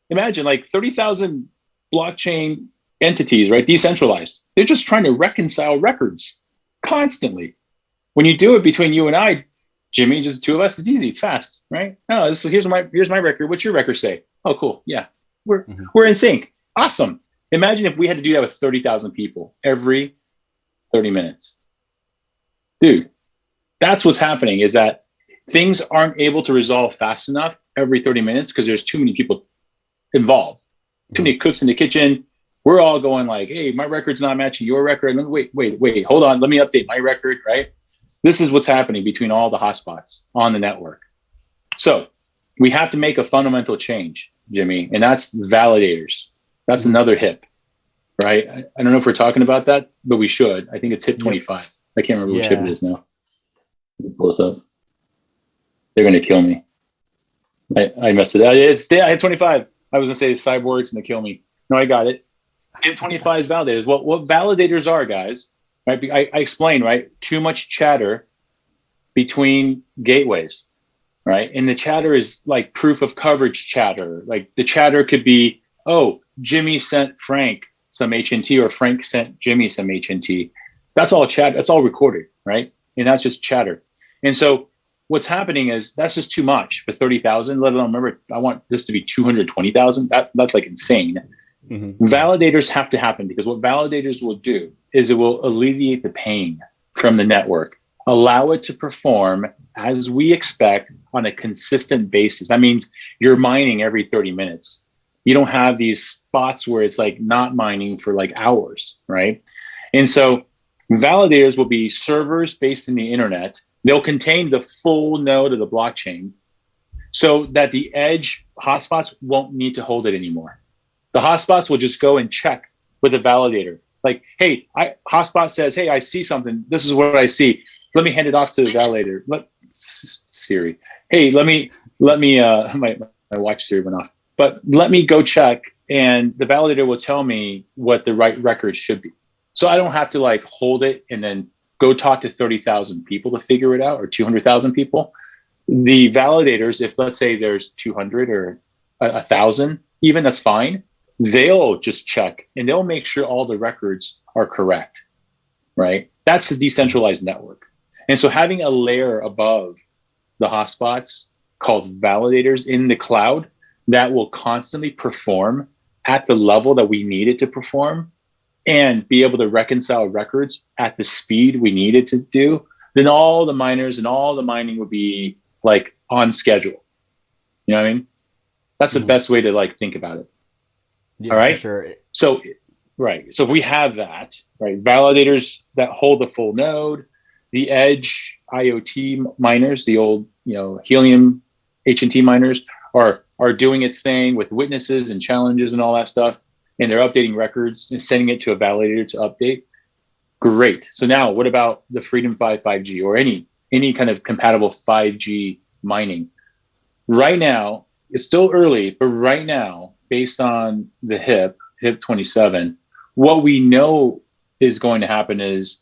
Imagine like 30,000 blockchain entities, right? Decentralized. They're just trying to reconcile records constantly. When you do it between you and I, Jimmy, just the 2 of us, it's easy, it's fast, right? Oh, so here's my record. What's your record say? Oh, cool. Yeah, we're in sync. Awesome. Imagine if we had to do that with 30,000 people every 30 minutes. Dude, that's what's happening, is that things aren't able to resolve fast enough every 30 minutes because there's too many people involved. Too many cooks in the kitchen. We're all going like, hey, my record's not matching your record. Wait, hold on. Let me update my record, right? This is what's happening between all the hotspots on the network. So we have to make a fundamental change, Jimmy, and that's validators. That's another HIP, right? I don't know if we're talking about that, but we should. I think it's HIP 25. I can't remember which HIP it is now. Let me pull this up. They're going to kill me. I messed it up. It's HIP 25. I was going to say cyborgs and they kill me. No, I got it. HIP 25 is validators. What validators are, guys, right? I explained, right? Too much chatter between gateways, right? And the chatter is like proof of coverage chatter. Like the chatter could be, oh, Jimmy sent Frank some HNT, or Frank sent Jimmy some HNT. That's all chat. That's all recorded, right? And that's just chatter. And so what's happening is that's just too much for 30,000, let alone, remember, I want this to be 220,000. That's like insane. Mm-hmm. Validators have to happen, because what validators will do is it will alleviate the pain from the network, allow it to perform as we expect on a consistent basis. That means you're mining every 30 minutes. You don't have these spots where it's like not mining for like hours, right? And so validators will be servers based in the internet. They'll contain the full node of the blockchain so that the edge hotspots won't need to hold it anymore. The hotspots will just go and check with the validator. Like, hey, hotspot says, hey, I see something. This is what I see. Let me hand it off to the validator. Siri. Hey, let me. My watch Siri went off. But let me go check, and the validator will tell me what the right record should be. So I don't have to like hold it and then go talk to 30,000 people to figure it out, or 200,000 people. The validators, if let's say there's 200 or 1,000, even, that's fine. They'll just check and they'll make sure all the records are correct, right? That's a decentralized network. And so having a layer above the hotspots called validators in the cloud that will constantly perform at the level that we need it to perform and be able to reconcile records at the speed we need it to do, then all the miners and all the mining would be like on schedule. You know what I mean? That's the best way to like think about it. Yeah, all right. For sure. So, right. So if we have that, right, validators that hold the full node, the edge IoT miners, the old, Helium HNT miners are doing its thing with witnesses and challenges and all that stuff, and they're updating records and sending it to a validator to update. Great. So now what about the Freedom 5 5G or any kind of compatible 5G mining? Right now, it's still early, but right now, based on the HIP 27, what we know is going to happen is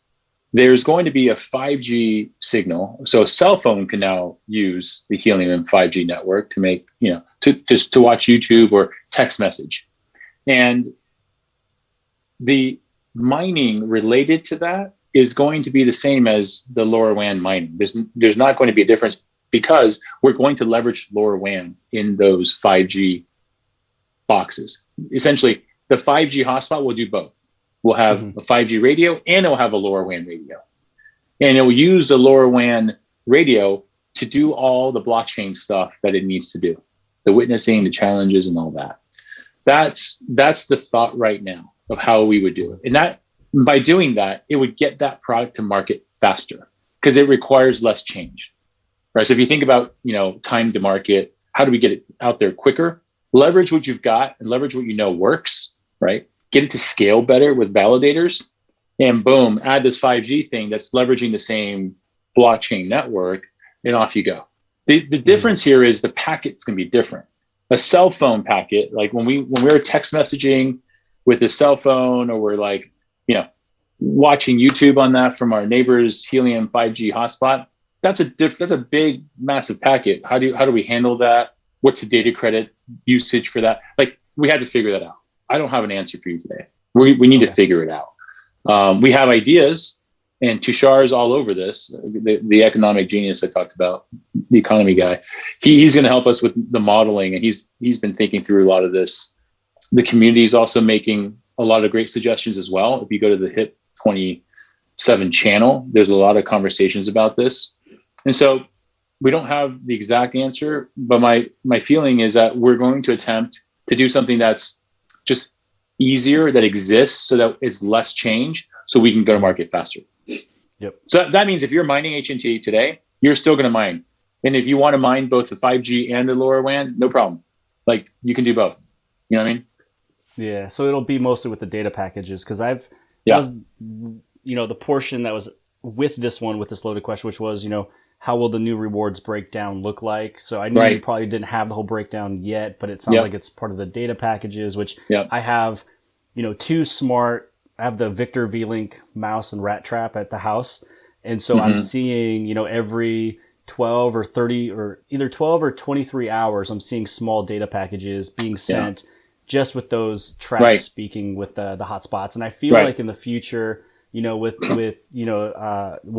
there's going to be a 5G signal. So a cell phone can now use the Helium 5G network to make, to watch YouTube or text message. And the mining related to that is going to be the same as the LoRaWAN mining. There's not going to be a difference, because we're going to leverage LoRaWAN in those 5G boxes. Essentially, the 5G hotspot will do both. We'll have a 5G radio and it'll have a LoRaWAN radio. And it will use the LoRaWAN radio to do all the blockchain stuff that it needs to do, the witnessing, the challenges, and all that. That's the thought right now of how we would do it. And that, by doing that, it would get that product to market faster because it requires less change. Right. So if you think about, time to market, how do we get it out there quicker? Leverage what you've got and leverage what you know works, right? Get it to scale better with validators, and boom, add this 5G thing that's leveraging the same blockchain network, and off you go. The difference here is the packet's going to be different. A cell phone packet, like when we're text messaging with a cell phone, or we're like, watching YouTube on that from our neighbor's Helium 5G hotspot, that's a big, massive packet. How do we handle that? What's the data credit usage for that? Like, we had to figure that out. I don't have an answer for you today. We need to figure it out. We have ideas, and Tushar's all over this. The economic genius I talked about, the economy guy, he's going to help us with the modeling, and he's been thinking through a lot of this. The community is also making a lot of great suggestions as well. If you go to the HIP 27 channel, there's a lot of conversations about this. And so we don't have the exact answer, but my feeling is that we're going to attempt to do something that's just easier, that exists, so that it's less change, so we can go to market faster. Yep. So that means if you're mining HNT today, you're still going to mine. And if you want to mine both the 5G and the LoRaWAN, no problem. Like, you can do both. You know what I mean? Yeah. So it'll be mostly with the data packages, because that was, the portion that was with this loaded question, which was, how will the new rewards breakdown look like? So I knew you probably didn't have the whole breakdown yet, but it sounds like it's part of the data packages, which I have, I have the Victor V-Link mouse and rat trap at the house. And so I'm seeing, every 12 or 30 or either 12 or 23 hours, I'm seeing small data packages being sent just with those traps speaking with the hotspots. And I feel like in the future, we'll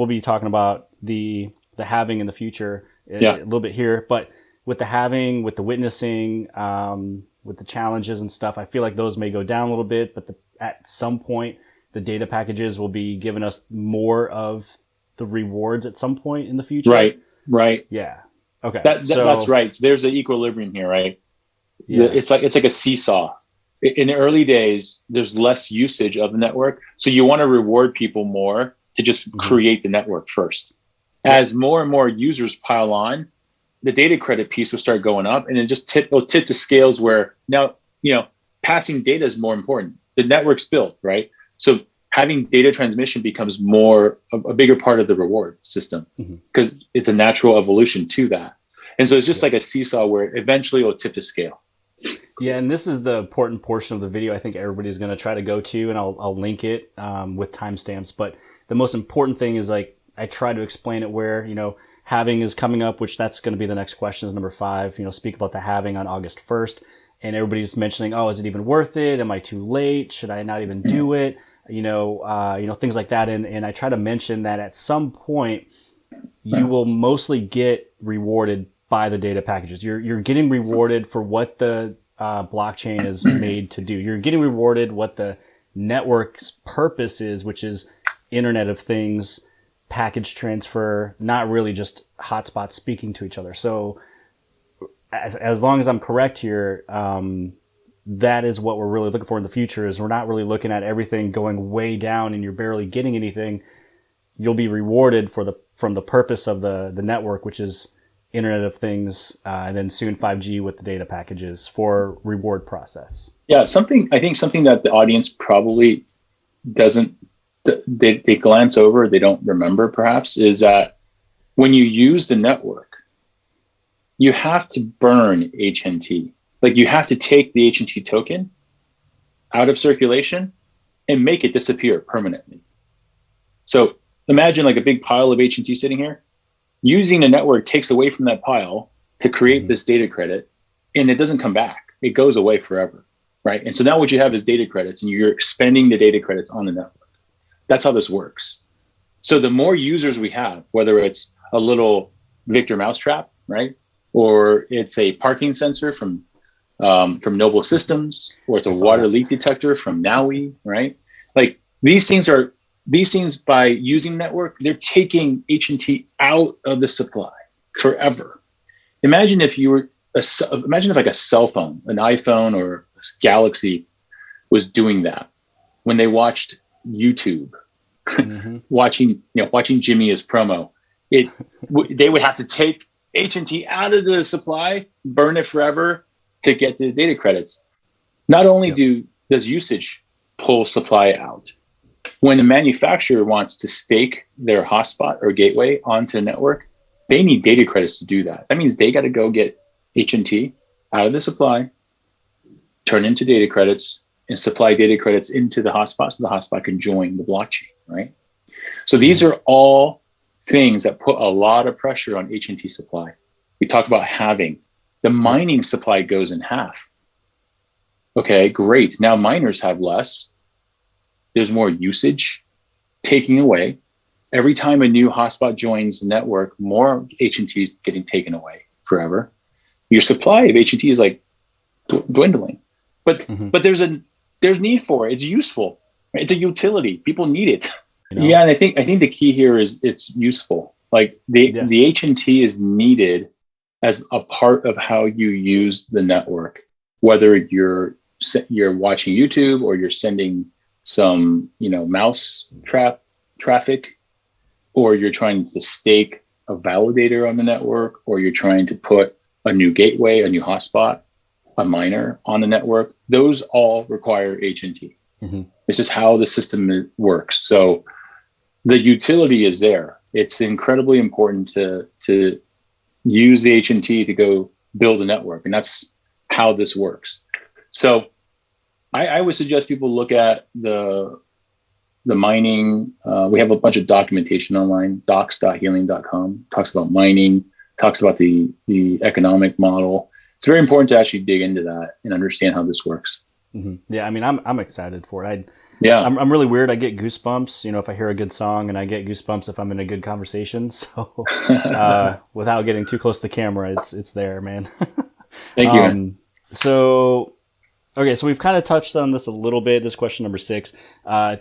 be talking about the halving in the future, Yeah. a little bit here, but with the halving, with the witnessing, with the challenges and stuff, I feel like those may go down a little bit, but at some point, the data packages will be giving us more of the rewards at some point in the future. Right. Yeah. Okay. That's right. There's an equilibrium here, right? Yeah. It's like a seesaw. In the early days, there's less usage of the network, so you want to reward people more to just create the network first. As more and more users pile on, the data credit piece will start going up, and it will tip to scales where now passing data is more important. The network's built, right? So having data transmission becomes a bigger part of the reward system because it's a natural evolution to that. And so it's just like a seesaw where eventually it'll tip to scale. Yeah, and this is the important portion of the video I think everybody's going to try to go to, and I'll link it with timestamps. But the most important thing is, like, I try to explain it where, halving is coming up, which that's going to be the next question, is number 5. Speak about the halving on August 1st. And everybody's mentioning, oh, is it even worth it? Am I too late? Should I not even do it? Things like that. And I try to mention that at some point, you will mostly get rewarded by the data packages. You're getting rewarded for what the blockchain is made to do. You're getting rewarded what the network's purpose is, which is Internet of Things, package transfer, not really just hotspots speaking to each other. So as long as I'm correct here, that is what we're really looking for in the future. Is we're not really looking at everything going way down and you're barely getting anything. You'll be rewarded from the purpose of the network, which is Internet of Things, and then soon 5G with the data packages for reward process. Yeah, something that the audience probably doesn't, they glance over, they don't remember perhaps, is that when you use the network, you have to burn HNT. Like, you have to take the HNT token out of circulation and make it disappear permanently. So imagine like a big pile of HNT sitting here. Using the network takes away from that pile to create this data credit, and it doesn't come back. It goes away forever, right? And so now what you have is data credits, and you're spending the data credits on the network. That's how this works. So the more users we have, whether it's a little Victor mousetrap, right, or it's a parking sensor from Noble Systems, or it's a water leak detector from Nowi, right? Like these things by using network, they're taking HNT out of the supply forever. Imagine if like a cell phone, an iPhone or Galaxy was doing that when they watched YouTube, watching Jimmy's promo. They would have to take HNT out of the supply, burn it forever to get the data credits. Not only does usage pull supply out, when a manufacturer wants to stake their hotspot or gateway onto a network, they need data credits to do that. That means they got to go get HNT out of the supply, turn into data credits, and supply data credits into the hotspot so the hotspot can join the blockchain, right? So these are all things that put a lot of pressure on HNT supply. We talk about halving. The mining supply goes in half. Okay, great. Now miners have less. There's more usage taking away. Every time a new hotspot joins the network, more HNT is getting taken away forever. Your supply of HNT is like dwindling, but there's need for it. It's useful. Right? It's a utility. People need it. Yeah, and I think the key here is it's useful. Like the HNT is needed as a part of how you use the network, whether you're watching YouTube or you're sending some mouse traffic, or you're trying to stake a validator on the network, or you're trying to put a new gateway, a new hotspot, a miner on the network. Those all require HNT. It's just how the system works. So the utility is there. It's incredibly important to use the HNT to go build a network, and that's how this works. So I would suggest people look at the mining. We have a bunch of documentation online. docs.helium.com talks about mining, talks about the economic model. It's very important to actually dig into that and understand how this works. Yeah, I mean, I'm excited for it. Yeah. I'm really weird. I get goosebumps, if I hear a good song, and I get goosebumps if I'm in a good conversation. So, without getting too close to the camera, it's there, man. Thank you, man. So, okay, so we've kind of touched on this a little bit. This question number 6,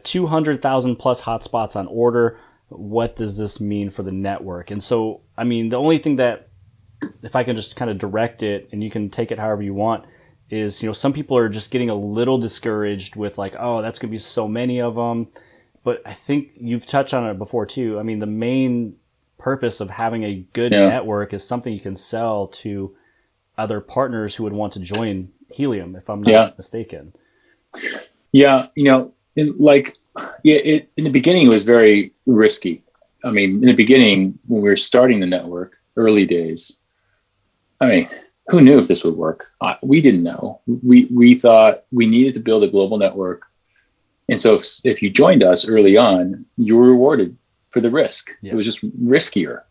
200,000 plus hotspots on order. What does this mean for the network? And so, I mean, the only thing that, if I can just kind of direct it, and you can take it however you want, is, some people are just getting a little discouraged with like, oh, that's going to be so many of them. But I think you've touched on it before too. I mean, the main purpose of having a good network is something you can sell to other partners who would want to join Helium, if I'm not mistaken. Yeah. In the beginning, it was very risky. I mean, in the beginning, when we were starting the network, early days, I mean, who knew if this would work? We didn't know. We thought we needed to build a global network. And so if you joined us early on, you were rewarded for the risk. Yeah. It was just riskier.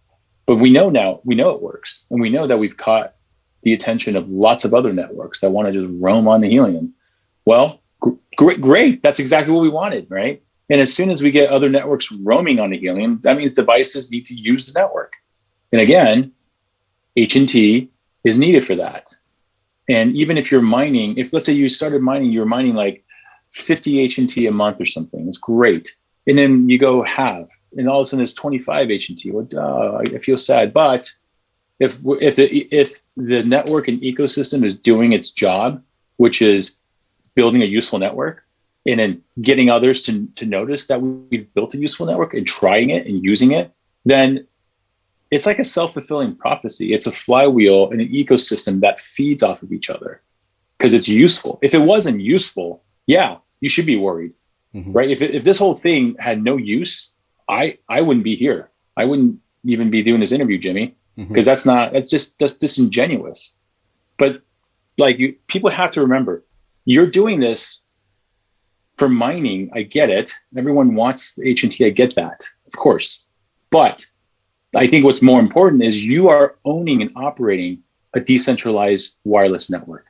But we know now, it works. And we know that we've caught the attention of lots of other networks that want to just roam on the Helium. Well, great. That's exactly what we wanted, right? And as soon as we get other networks roaming on the Helium, that means devices need to use the network. And again, H&T is needed for that. And even if you're mining, if let's say you started mining, you're mining like 50 H&T a month or something, it's great. And then you go halve, and all of a sudden it's 25 H&T. Well, I feel sad. But if the network and ecosystem is doing its job, which is building a useful network, and then getting others to notice that we've built a useful network and trying it and using it, then it's like a self-fulfilling prophecy. It's a flywheel and an ecosystem that feeds off of each other because it's useful. If it wasn't useful, you should be worried, right? If this whole thing had no use, I wouldn't be here. I wouldn't even be doing this interview, Jimmy, because that's disingenuous. But people have to remember, you're doing this for mining. I get it. Everyone wants the H&T. I get that, of course. But I think what's more important is you are owning and operating a decentralized wireless network.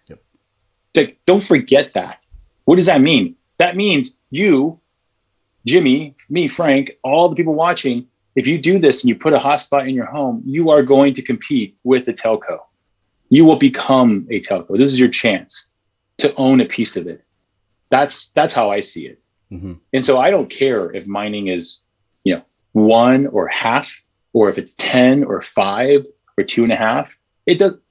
Yep. Don't forget that. What does that mean? That means you, Jimmy, me, Frank, all the people watching, if you do this and you put a hotspot in your home, you are going to compete with a telco. You will become a telco. This is your chance to own a piece of it. That's how I see it. And so I don't care if mining is, 1 or half, or if it's 10 or 5 or 2.5.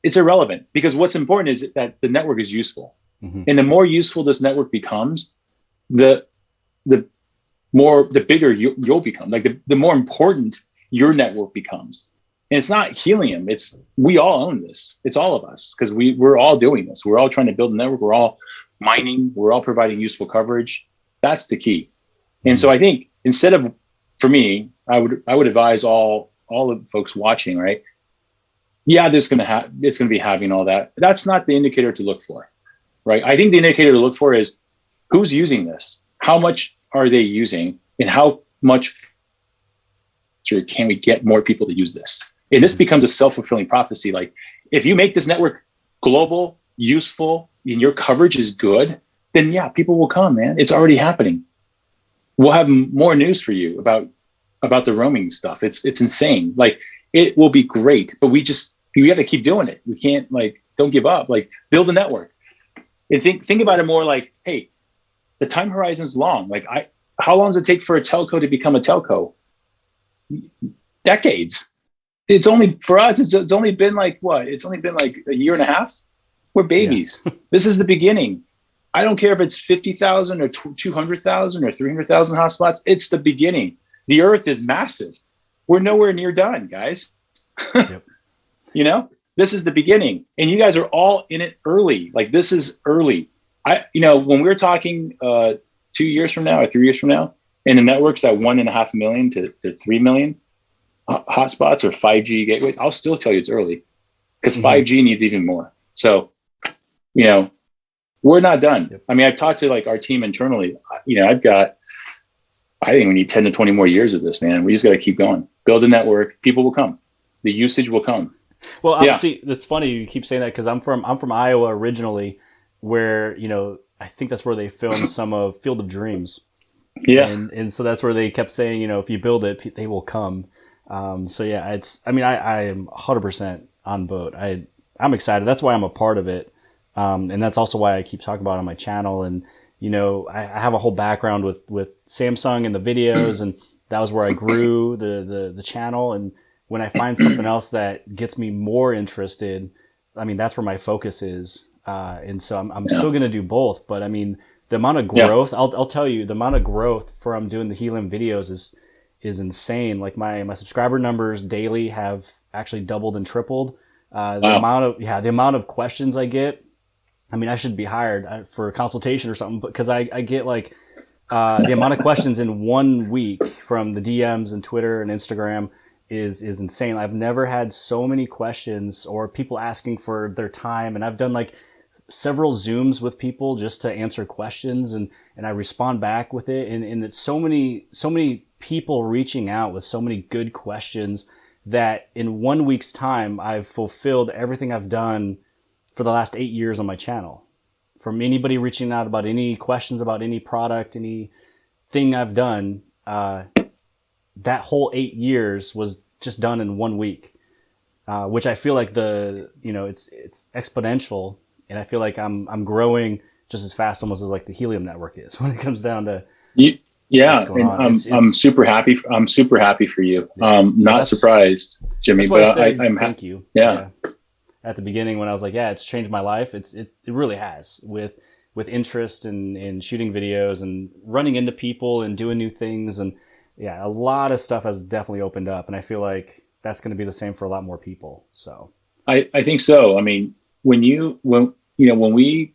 It's irrelevant, because what's important is that the network is useful. And the more useful this network becomes, the bigger you'll become. The more important your network becomes. And it's not Helium. We all own this. It's all of us, because we're all doing this. We're all trying to build a network. We're all mining. We're all providing useful coverage. That's the key. And so I think for me, I would advise all the folks watching, right? Yeah, it's going to be having all that. That's not the indicator to look for, right? I think the indicator to look for is who's using this, how much are they using, and how much can we get more people to use this? And this becomes a self-fulfilling prophecy. Like, if you make this network global, useful, and your coverage is good, then people will come, man. It's already happening. We'll have more news for you about the roaming stuff. It's insane. Like, it will be great, but we got to keep doing it. We can't don't give up. Build a network, and think about it more like, hey, the time horizon is long. How long does it take for a telco to become a telco? Decades. It's only for us. It's only been what? It's only been a year and a half. We're babies. Yeah. This is the beginning. I don't care if it's 50,000 or 200,000 or 300,000 hotspots. It's the beginning. The Earth is massive. We're nowhere near done, guys. Yep. This is the beginning, and you guys are all in it early. This is early. When we're talking 2 years from now or 3 years from now, and the network's at 1.5 million to 3 million hotspots or 5G gateways, I'll still tell you it's early, because 5G needs even more. So, we're not done. Yep. I mean, I've talked to our team internally. I think we need 10 to 20 more years of this, man. We just got to keep going. Build a network. People will come. The usage will come. Well, obviously, that's funny you keep saying that, because I'm from Iowa originally, where I think that's where they filmed some of Field of Dreams. Yeah. And so that's where they kept saying, if you build it, they will come. So yeah, I am 100% on boat. I'm excited. That's why I'm a part of it. And that's also why I keep talking about it on my channel. And, I have a whole background with Samsung and the videos, and that was where I grew the channel. And when I find something else that gets me more interested, I mean, that's where my focus is. And so I'm Yeah. still going to do both, but I mean, the amount of Yeah. growth, I'll tell you, the amount of growth from doing the Helium videos is insane. Like my subscriber numbers daily have actually doubled and tripled. Wow. The amount of questions I get, I mean, I should be hired for a consultation or something, because I get like the amount of questions in 1 week from the DMs and Twitter and Instagram is insane. I've never had so many questions or people asking for their time, and I've done like several Zooms with people just to answer questions, and I respond back with it, and it's so many people reaching out with so many good questions that in 1 week's time I've fulfilled everything I've done for the last 8 years on my channel. From anybody reaching out about any questions about any product, anything I've done, that whole 8 years was just done in 1 week, which I feel like it's exponential, and I feel like I'm growing just as fast almost as like the Helium network is when it comes down to You, what's yeah. going And on. I'm super happy. I'm super happy for you. Yeah. So Not surprised, Jimmy, that's why I but said I'm thank you. yeah. Yeah. At the beginning when I was like, yeah, it's changed my life. It really has with interest in shooting videos and running into people and doing new things. And yeah, a lot of stuff has definitely opened up, and I feel like that's going to be the same for a lot more people. So I think so. I mean, when we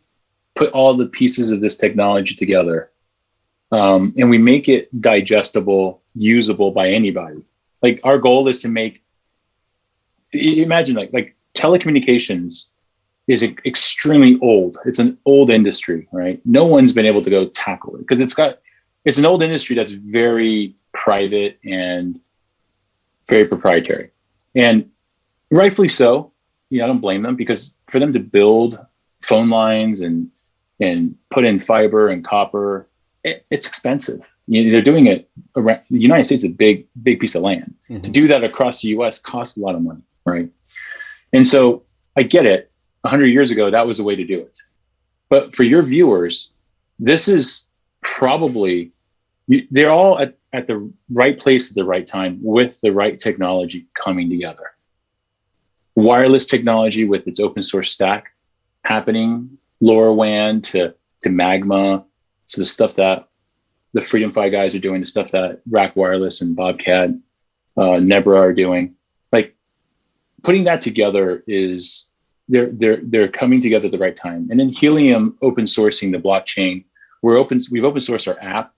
put all the pieces of this technology together, and we make it digestible, usable by anybody. Like our goal is to make. Imagine like telecommunications is extremely old. It's an old industry, right? No one's been able to go tackle it because it's an old industry that's very private and very proprietary, and rightfully so. I don't blame them, because for them to build phone lines and put in fiber and copper, it's expensive. They're doing it around the United States, a big piece of land. To do that across the U.S. costs a lot of money, right? And so I get it. 100 years ago, that was the way to do it. But for your viewers, this is probably, they're all at the right place at the right time with the right technology coming together. Wireless technology with its open source stack happening, LoRaWAN to Magma, so the stuff that the Freedom Fi guys are doing, the stuff that Rack Wireless and Bobcat, Nebra are doing. Like putting that together is they're coming together at the right time. And then Helium open sourcing the blockchain. We've open sourced our app,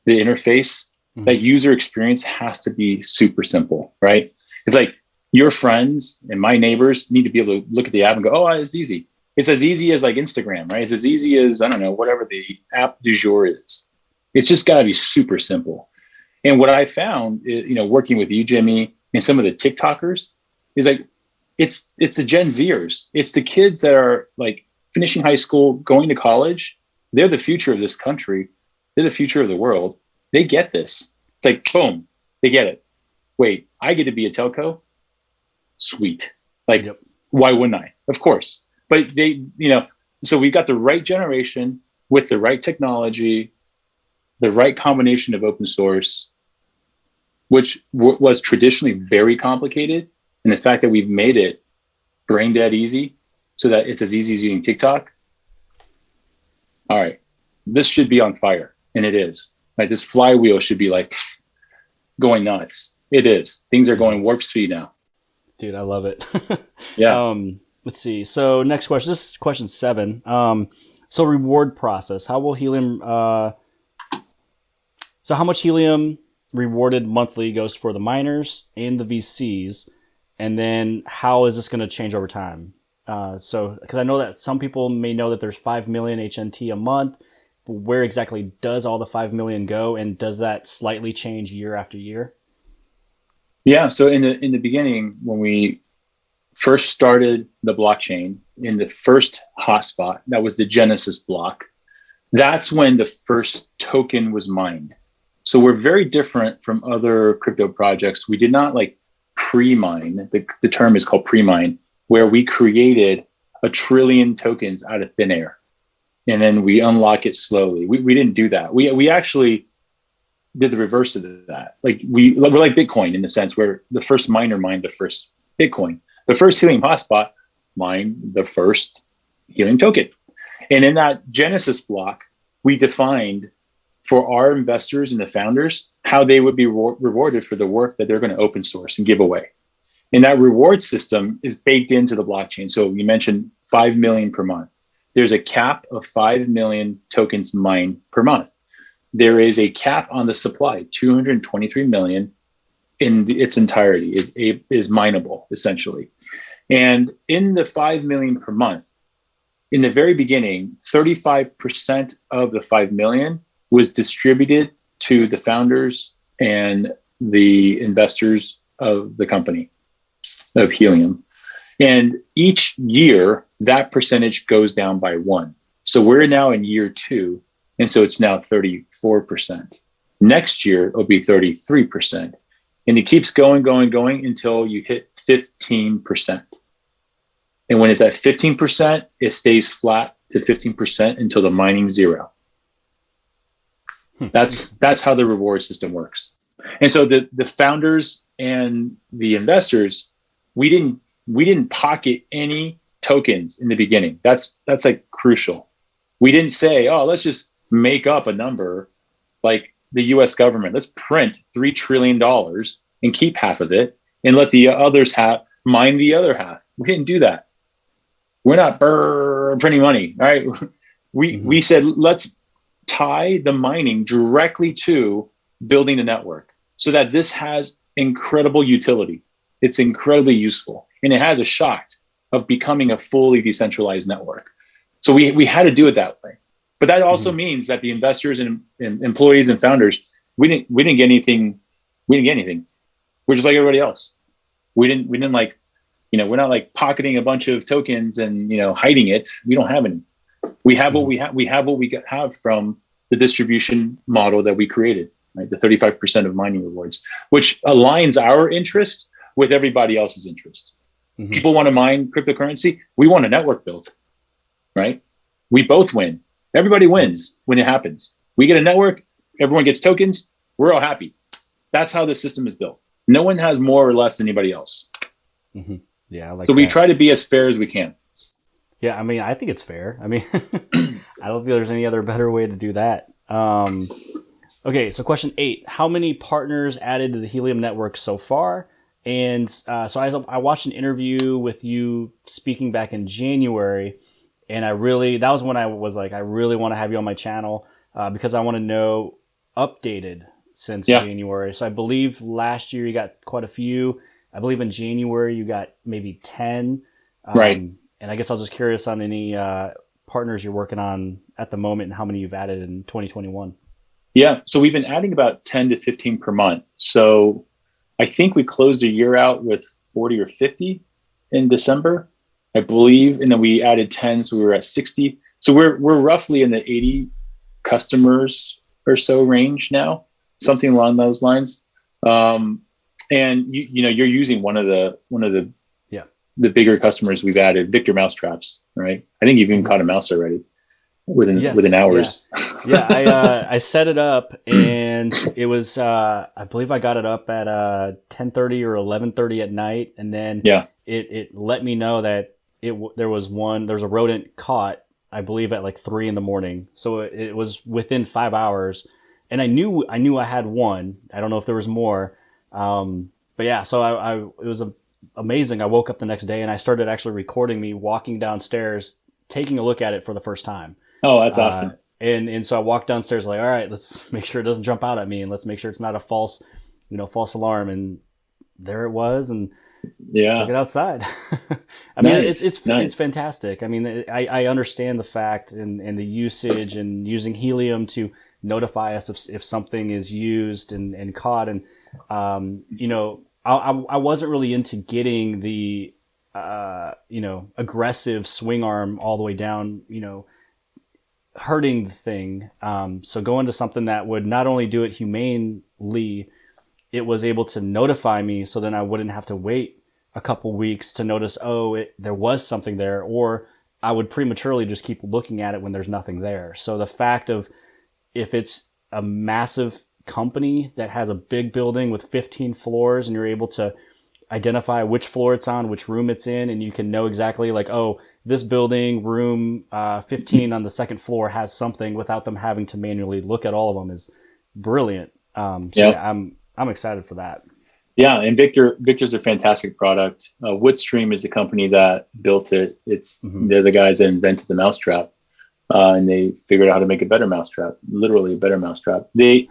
the interface. That user experience has to be super simple, right? It's like your friends and my neighbors need to be able to look at the app and go, oh, it's easy. It's as easy as like Instagram, right? It's as easy as, I don't know, whatever the app du jour is. It's just got to be super simple. And what I found, working with you, Jimmy, and some of the TikTokers, is like, it's the Gen Zers. It's the kids that are like finishing high school, going to college. They're the future of this country. They're the future of the world. They get this. It's like, boom, they get it. Wait, I get to be a telco? Sweet. Like, Why wouldn't I? Of course. But so we've got the right generation with the right technology, the right combination of open source, which was traditionally very complicated. And the fact that we've made it brain dead easy so that it's as easy as using TikTok. All right, this should be on fire. And it is. Right? This flywheel should be like going nuts. It is. Things are going warp speed now. Dude, I love it. Yeah. Let's see. So next question. This is question 7. So reward process. How will Helium? So how much Helium rewarded monthly goes for the miners and the VCs, and then how is this going to change over time? So because I know that some people may know that there's 5 million HNT a month. Where exactly does all the 5 million go, and does that slightly change year after year? Yeah. So in the beginning, when we first started the blockchain in the first hotspot, that was the Genesis block. That's when the first token was mined. So we're very different from other crypto projects. We did not like pre-mine. The term is called pre-mine, where we created 1 trillion tokens out of thin air, and then we unlock it slowly. We didn't do that. We actually did the reverse of that. Like we're like Bitcoin in the sense where the first miner mined the first Bitcoin. The first Helium hotspot mined the first Helium token. And in that Genesis block, we defined for our investors and the founders how they would be rewarded for the work that they're going to open source and give away. And that reward system is baked into the blockchain. So you mentioned 5 million per month. There's a cap of 5 million tokens mined per month. There is a cap on the supply, 223 million in its entirety is mineable, essentially. And in the 5 million per month, in the very beginning, 35% of the 5 million was distributed to the founders and the investors of the company, of Helium. And each year, that percentage goes down by 1. So we're now in year 2, and so it's now 34%. Next year, it'll be 33%. And it keeps going until you hit 15%. And when it's at 15%, it stays flat to 15% until the mining's 0. That's how the reward system works. And so the founders and the investors, we didn't pocket any tokens in the beginning. That's like crucial. We didn't say, oh, let's just make up a number like the US government. Let's print $3 trillion and keep half of it and let the others mine the other half. We didn't do that. We're not printing money. All right. We said, let's tie the mining directly to building the network so that this has incredible utility. It's incredibly useful. And it has a shot of becoming a fully decentralized network. So we had to do it that way. But that also means that the investors and employees and founders, we didn't get anything. We didn't get anything. We're just like everybody else. We didn't like, we're not like pocketing a bunch of tokens and, hiding it. We don't have any. We have what we have. We have what we have from the distribution model that we created, right? The 35% of mining rewards, which aligns our interest with everybody else's interest. People want to mine cryptocurrency. We want a network built, right? We both win. Everybody wins when it happens. We get a network. Everyone gets tokens. We're all happy. That's how the system is built. No one has more or less than anybody else. Yeah, I like so that. We try to be as fair as we can. Yeah, I mean, I think it's fair. I mean, I don't feel there's any other better way to do that. Okay, so question 8. How many partners added to the Helium network so far? And so I watched an interview with you speaking back in January, and that was when I was like, I really want to have you on my channel because I want to know updated since January. So I believe last year you got quite a few. I believe in January you got maybe 10. Right. And I guess I was just curious on any partners you're working on at the moment and how many you've added in 2021. Yeah. So we've been adding about 10 to 15 per month. So I think we closed a year out with 40 or 50 in December, I believe. And then we added 10. So we were at 60. So we're roughly in the 80 customers or so range now, something along those lines. And you're using one of the bigger customers we've added, Victor Mousetraps, right? I think you've even caught a mouse already within hours. Yeah. I set it up and it was, I believe I got it up at 10:30 or 11:30 at night. And then it let me know that there was a rodent caught, I believe at like 3 a.m. So it was within 5 hours. And I knew I had one. I don't know if there was more. But yeah, so it was amazing. I woke up the next day and I started actually recording me walking downstairs, taking a look at it for the first time. Oh, that's awesome. And so I walked downstairs like, all right, let's make sure it doesn't jump out at me and let's make sure it's not a false alarm. And there it was. And took it outside. I mean, it's fantastic. I mean, I understand the fact and the usage and using Helium to notify us if something is used and caught. And, I wasn't really into getting the, aggressive swing arm all the way down, hurting the thing. So going to something that would not only do it humanely, it was able to notify me, so then I wouldn't have to wait a couple weeks to notice, there was something there, or I would prematurely just keep looking at it when there's nothing there. So the fact of, if it's a massive company that has a big building with 15 floors and you're able to identify which floor it's on, which room it's in, and you can know exactly like, this building, room 15 on the second floor has something without them having to manually look at all of them, is brilliant. Yeah, I'm excited for that. Yeah, and Victor's a fantastic product. Woodstream is the company that built it. They're the guys that invented the mousetrap, and they figured out how to make a better mousetrap, literally a better mousetrap. The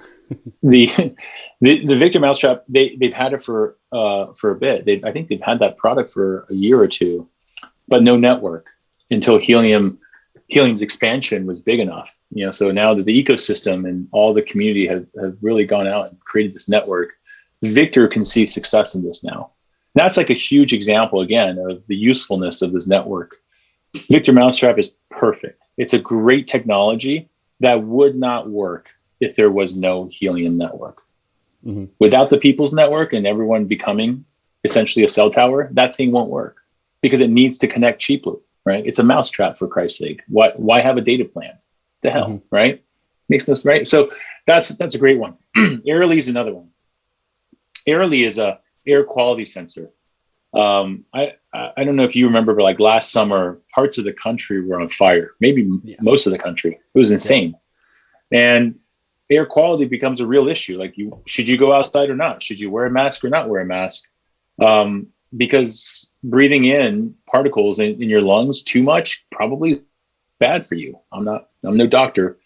Victor mousetrap, they've had it for a bit. I think they've had that product for a year or two, but no network until Helium's expansion was big enough. So now that the ecosystem and all the community have really gone out and created this network, Victor can see success in this now. That's like a huge example, again, of the usefulness of this network. Victor Mousetrap is perfect. It's a great technology that would not work if there was no Helium network. Mm-hmm. Without the people's network and everyone becoming essentially a cell tower, that thing won't work because it needs to connect cheaply, right? It's a mousetrap, for Christ's sake. Why have a data plan? The hell, mm-hmm. Right? Makes no sense, right? So that's a great one. Airly is another one. Airly is a air quality sensor. I don't know if you remember, but like last summer, parts of the country were on fire. Maybe most of the country. It was insane. Yeah. And air quality becomes a real issue. Like, should you go outside or not? Should you wear a mask or not wear a mask? Because breathing in particles in your lungs too much probably bad for you. I'm no doctor,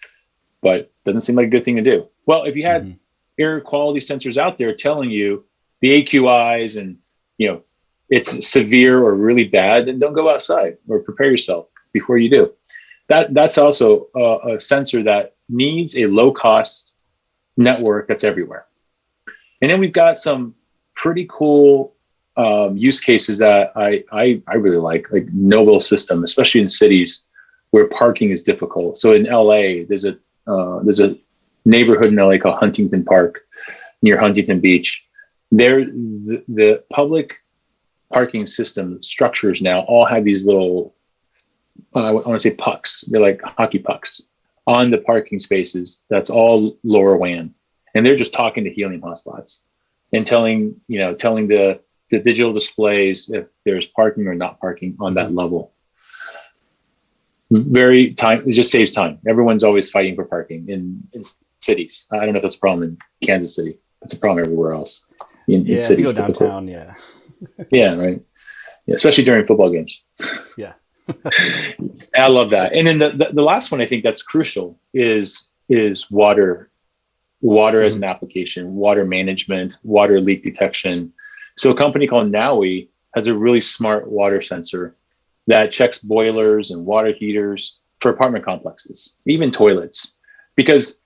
but doesn't seem like a good thing to do. Well, if you had air quality sensors out there telling you the AQIs and it's severe or really bad, then don't go outside, or prepare yourself before you do. That's also a sensor that needs a low cost network that's everywhere. And then we've got some pretty cool use cases that I really like Noble system, especially in cities where parking is difficult. So in LA, there's a neighborhood in LA called Huntington Park near Huntington Beach. There, the public parking system structures now all have these little, I want to say pucks. They're like hockey pucks on the parking spaces. That's all LoRaWAN, and they're just talking to Helium hotspots and telling the digital displays if there's parking or not parking on that level. It just saves time. Everyone's always fighting for parking in cities. I don't know if that's a problem in Kansas City. It's a problem everywhere else. In cities, if you go downtown, yeah. Yeah, right. Yeah, especially during football games. Yeah. I love that. And then the last one I think that's crucial is water as an application, water management, water leak detection. So a company called Nowie has a really smart water sensor that checks boilers and water heaters for apartment complexes, even toilets. Because,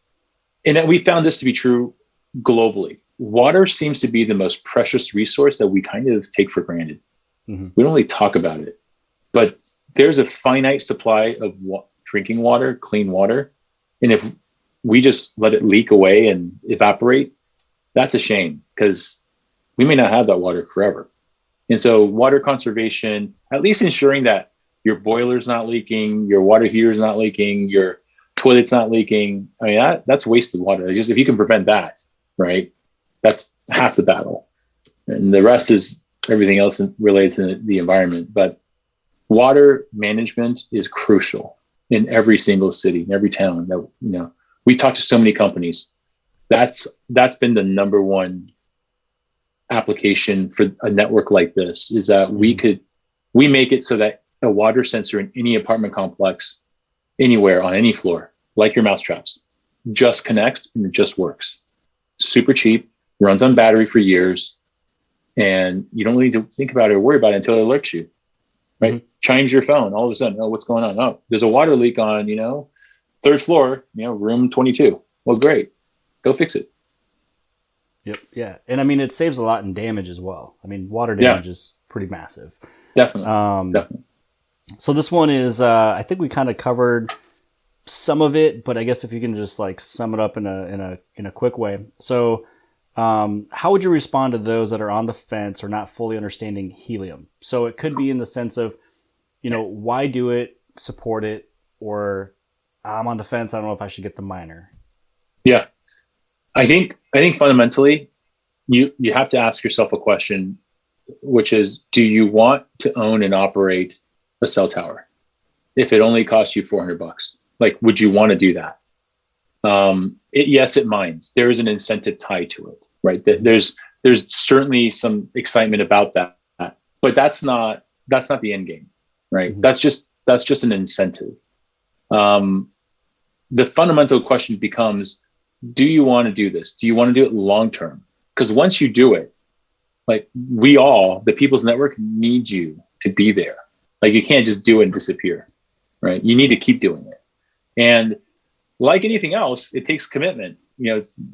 and we found this to be true globally, water seems to be the most precious resource that we kind of take for granted. Mm-hmm. We don't really talk about it, but there's a finite supply of drinking water, clean water. And if we just let it leak away and evaporate, that's a shame, because we may not have that water forever. And so water conservation, at least ensuring that your boiler's not leaking, your water heater's not leaking, your toilet's not leaking. I mean, that's wasted water. Just if you can prevent that, right? That's half the battle. And the rest is everything else related to the environment. But water management is crucial in every single city, in every town. That we talked to so many companies. That's been the number one application for a network like this, is that we make it so that a water sensor in any apartment complex, anywhere on any floor, like your mousetraps, just connects and it just works. Super cheap, runs on battery for years, and you don't need to think about it or worry about it until it alerts you, right? Mm-hmm. Chimes your phone, all of a sudden, what's going on? Oh, there's a water leak on, third floor, room 22. Well, great, go fix it. Yep. Yeah. And I mean, it saves a lot in damage as well. I mean, water damage is pretty massive. Definitely. Definitely. So this one is, I think we kind of covered some of it, but I guess if you can just like sum it up in a quick way. So, how would you respond to those that are on the fence or not fully understanding helium? So it could be in the sense of, why do it, support it, or I'm on the fence, I don't know if I should get the miner. Yeah. I think fundamentally you have to ask yourself a question, which is, do you want to own and operate a cell tower? If it only costs you $400, like, would you want to do that? Yes, it mines. There is an incentive tied to it, right? There's certainly some excitement about that, but that's not the end game, right? Mm-hmm. That's just an incentive. The fundamental question becomes, do you want to do this? Do you want to do it long term? Because once you do it, like, the People's Network needs you to be there. Like, you can't just do it and disappear, right? You need to keep doing it. And like anything else, it takes commitment.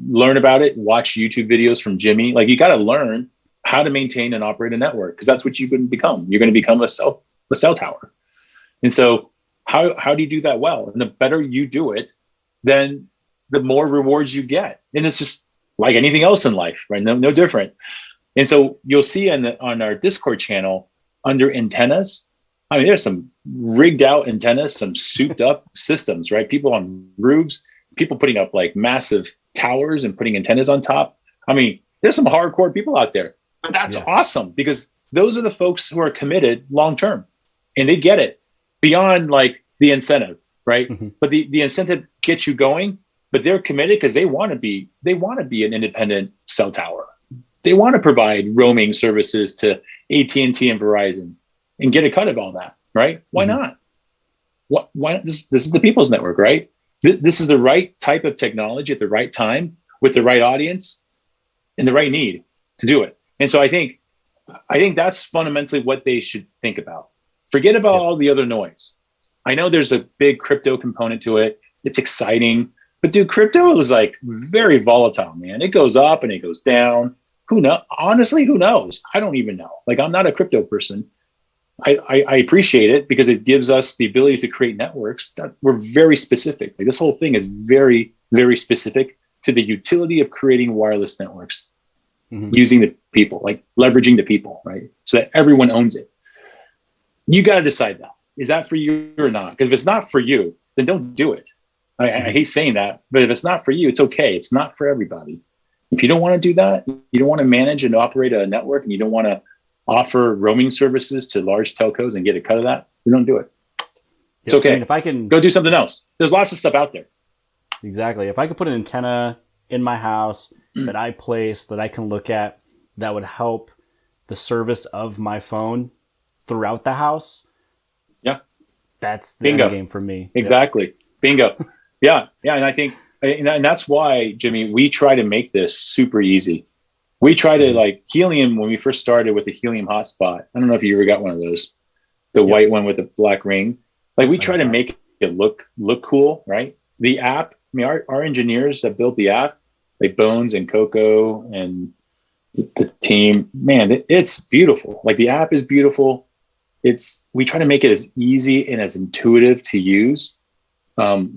Learn about it, watch YouTube videos from Jimmy. Like, you got to learn how to maintain and operate a network, because that's what you're going to become. You're going to become a cell tower. And so how do you do that well? And the better you do it, then the more rewards you get. And it's just like anything else in life, right? No different. And so you'll see on our Discord channel, under antennas, I mean, there's some rigged out antennas, some souped up systems, right? People on roofs, people putting up like massive towers and putting antennas on top. I mean, there's some hardcore people out there, but that's awesome, because those are the folks who are committed long term, and they get it beyond like the incentive, right? Mm-hmm. But the incentive gets you going, but they're committed because they want to be an independent cell tower. They want to provide roaming services to AT&T and Verizon and get a cut of all that, right? Why mm-hmm. not? Why not? This is the People's Network, right? This is the right type of technology at the right time with the right audience and the right need to do it. And so I think that's fundamentally what they should think about. Forget about all the other noise. I know there's a big crypto component to it. It's exciting, but dude, crypto is like very volatile, man. It goes up and it goes down. Who knows? Honestly, who knows? I don't even know. Like, I'm not a crypto person. I appreciate it because it gives us the ability to create networks that we're very specific. Like, this whole thing is very, very specific to the utility of creating wireless networks, mm-hmm. using the people, like leveraging the people, right? So that everyone owns it. You got to decide that. Is that for you or not? Because if it's not for you, then don't do it. I hate saying that, but if it's not for you, it's okay. It's not for everybody. If you don't want to do that, you don't want to manage and operate a network, and you don't want to offer roaming services to large telcos and get a cut of that, you don't do it. It's okay. I mean, if I can go do something else, there's lots of stuff out there. Exactly. If I could put an antenna in my house that I place, that I can look at, that would help the service of my phone throughout the house. Yeah. That's the end game for me. Exactly. Yep. Bingo. Yeah. And I think, and that's why, Jimmy, we try to make this super easy. We try to, like, Helium, when we first started with the Helium Hotspot, I don't know if you ever got one of those, the white one with the black ring. Like, we try to make it look cool, right? The app, I mean, our engineers that built the app, like Bones and Coco and the team, man, it's beautiful. Like, the app is beautiful. We try to make it as easy and as intuitive to use. Our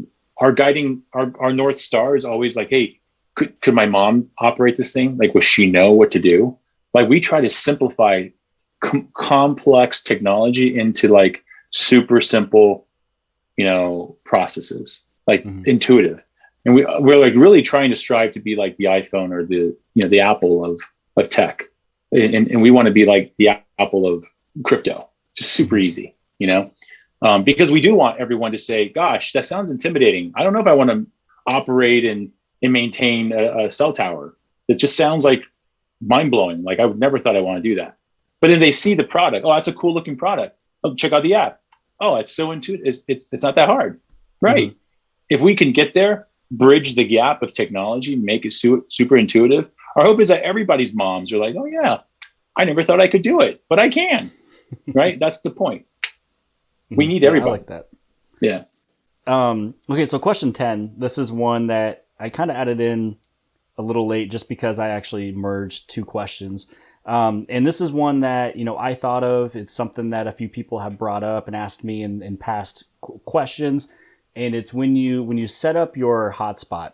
North Star is always like, hey, could my mom operate this thing? Like, will she know what to do? Like, we try to simplify complex technology into like super simple, processes, like intuitive. And we're like really trying to strive to be like the iPhone or the Apple of tech. And we want to be like the Apple of crypto, just super easy, because we do want everyone to say, gosh, that sounds intimidating. I don't know if I want to operate and maintain a cell tower. It just sounds like mind-blowing. Like, I would never thought I want to do that. But then they see the product. Oh, that's a cool looking product. Oh, check out the app. Oh, it's so intuitive. It's not that hard. Right. Mm-hmm. If we can get there, bridge the gap of technology, make it super intuitive. Our hope is that everybody's moms are like, oh yeah, I never thought I could do it, but I can. Right. That's the point. We need everybody. I like that. Yeah. Okay. So question 10, this is one that I kind of added in a little late just because I actually merged two questions. And this is one that, I thought of. It's something that a few people have brought up and asked me in past questions. And it's when you set up your hotspot,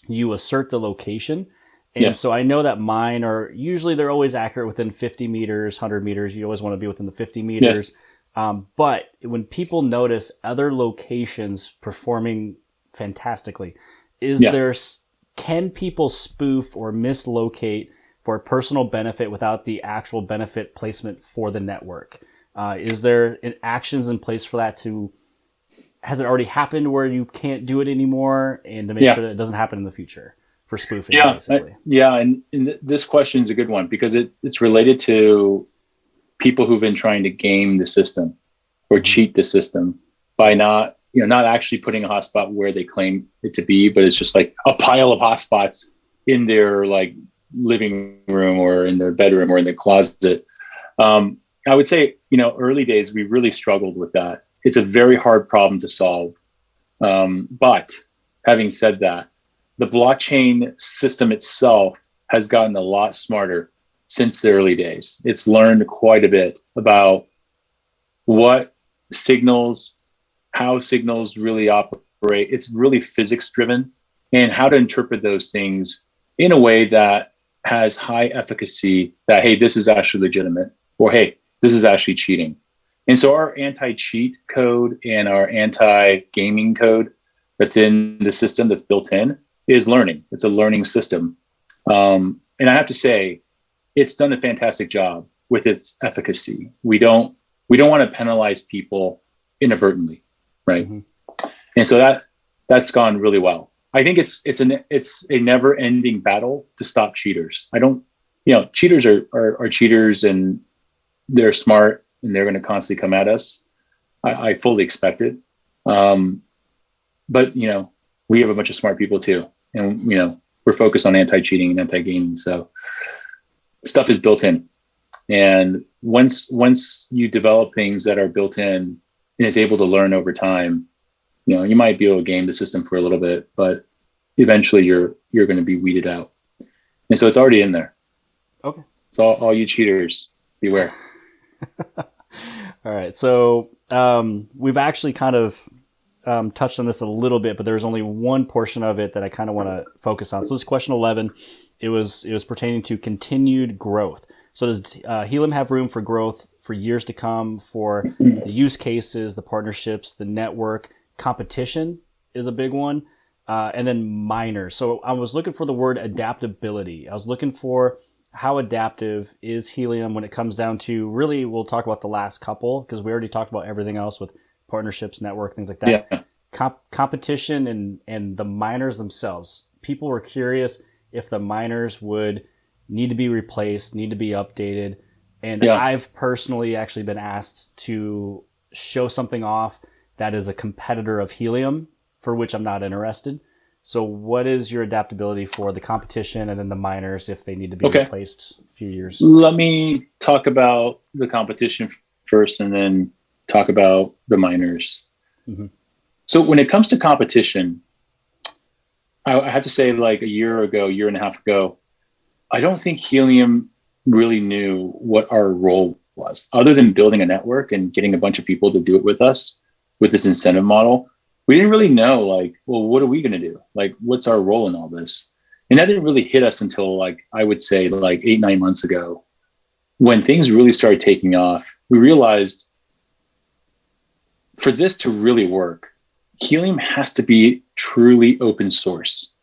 you assert the location. And Yes. so I know that mine are usually, they're always accurate within 50 meters, 100 meters. You always want to be within the 50 meters. Yes. But when people notice other locations performing fantastically, Yeah. can people spoof or mislocate for personal benefit without the actual benefit placement for the network? Is there actions in place for that? Has it already happened where you can't do it anymore, and to make Yeah. sure that it doesn't happen in the future for spoofing, Yeah. basically? Yeah. And this question is a good one because it's related to people who've been trying to game the system or Mm-hmm. cheat the system by not actually putting a hotspot where they claim it to be, but it's just like a pile of hotspots in their like living room or in their bedroom or in their closet. I would say, early days, we really struggled with that. It's a very hard problem to solve. But having said that, the blockchain system itself has gotten a lot smarter since the early days. It's learned quite a bit about what signals, how signals really operate. It's really physics driven and how to interpret those things in a way that has high efficacy that, hey, this is actually legitimate, or hey, this is actually cheating. And so our anti-cheat code and our anti-gaming code that's in the system that's built in is learning. It's a learning system. And I have to say, it's done a fantastic job with its efficacy. We don't want to penalize people inadvertently, right? Mm-hmm. And so that's gone really well. I think it's a never ending battle to stop cheaters. I don't, cheaters are cheaters and they're smart and they're going to constantly come at us. I fully expect it. But we have a bunch of smart people too, and we're focused on anti-cheating and anti-gaming. So stuff is built in, and once you develop things that are built in and it's able to learn over time, you might be able to game the system for a little bit, but eventually you're going to be weeded out. And so it's already in there. Okay. So all you cheaters, beware. All right. So we've actually kind of touched on this a little bit, but there's only one portion of it that I kind of want to focus on. So this is question 11. It was pertaining to continued growth. So does Helium have room for growth for years to come for the use cases, the partnerships, the network? Competition is a big one. And then miners. So I was looking for the word adaptability. I was looking for how adaptive is Helium when it comes down to, really, we'll talk about the last couple because we already talked about everything else with partnerships, network, things like that. Yeah. Competition and the miners themselves. People were curious if the miners would need to be replaced, need to be updated. And I've personally actually been asked to show something off that is a competitor of Helium, for which I'm not interested. So what is your adaptability for the competition and then the miners if they need to be replaced a few years? Let me talk about the competition first and then talk about the miners. Mm-hmm. So when it comes to competition, I have to say, like a year and a half ago, I don't think Helium really knew what our role was, other than building a network and getting a bunch of people to do it with us with this incentive model. We didn't really know, like, well, what are we going to do? Like, what's our role in all this? And that didn't really hit us until, like, I would say like 8-9 months ago, when things really started taking off. We realized for this to really work, Helium has to be truly open source.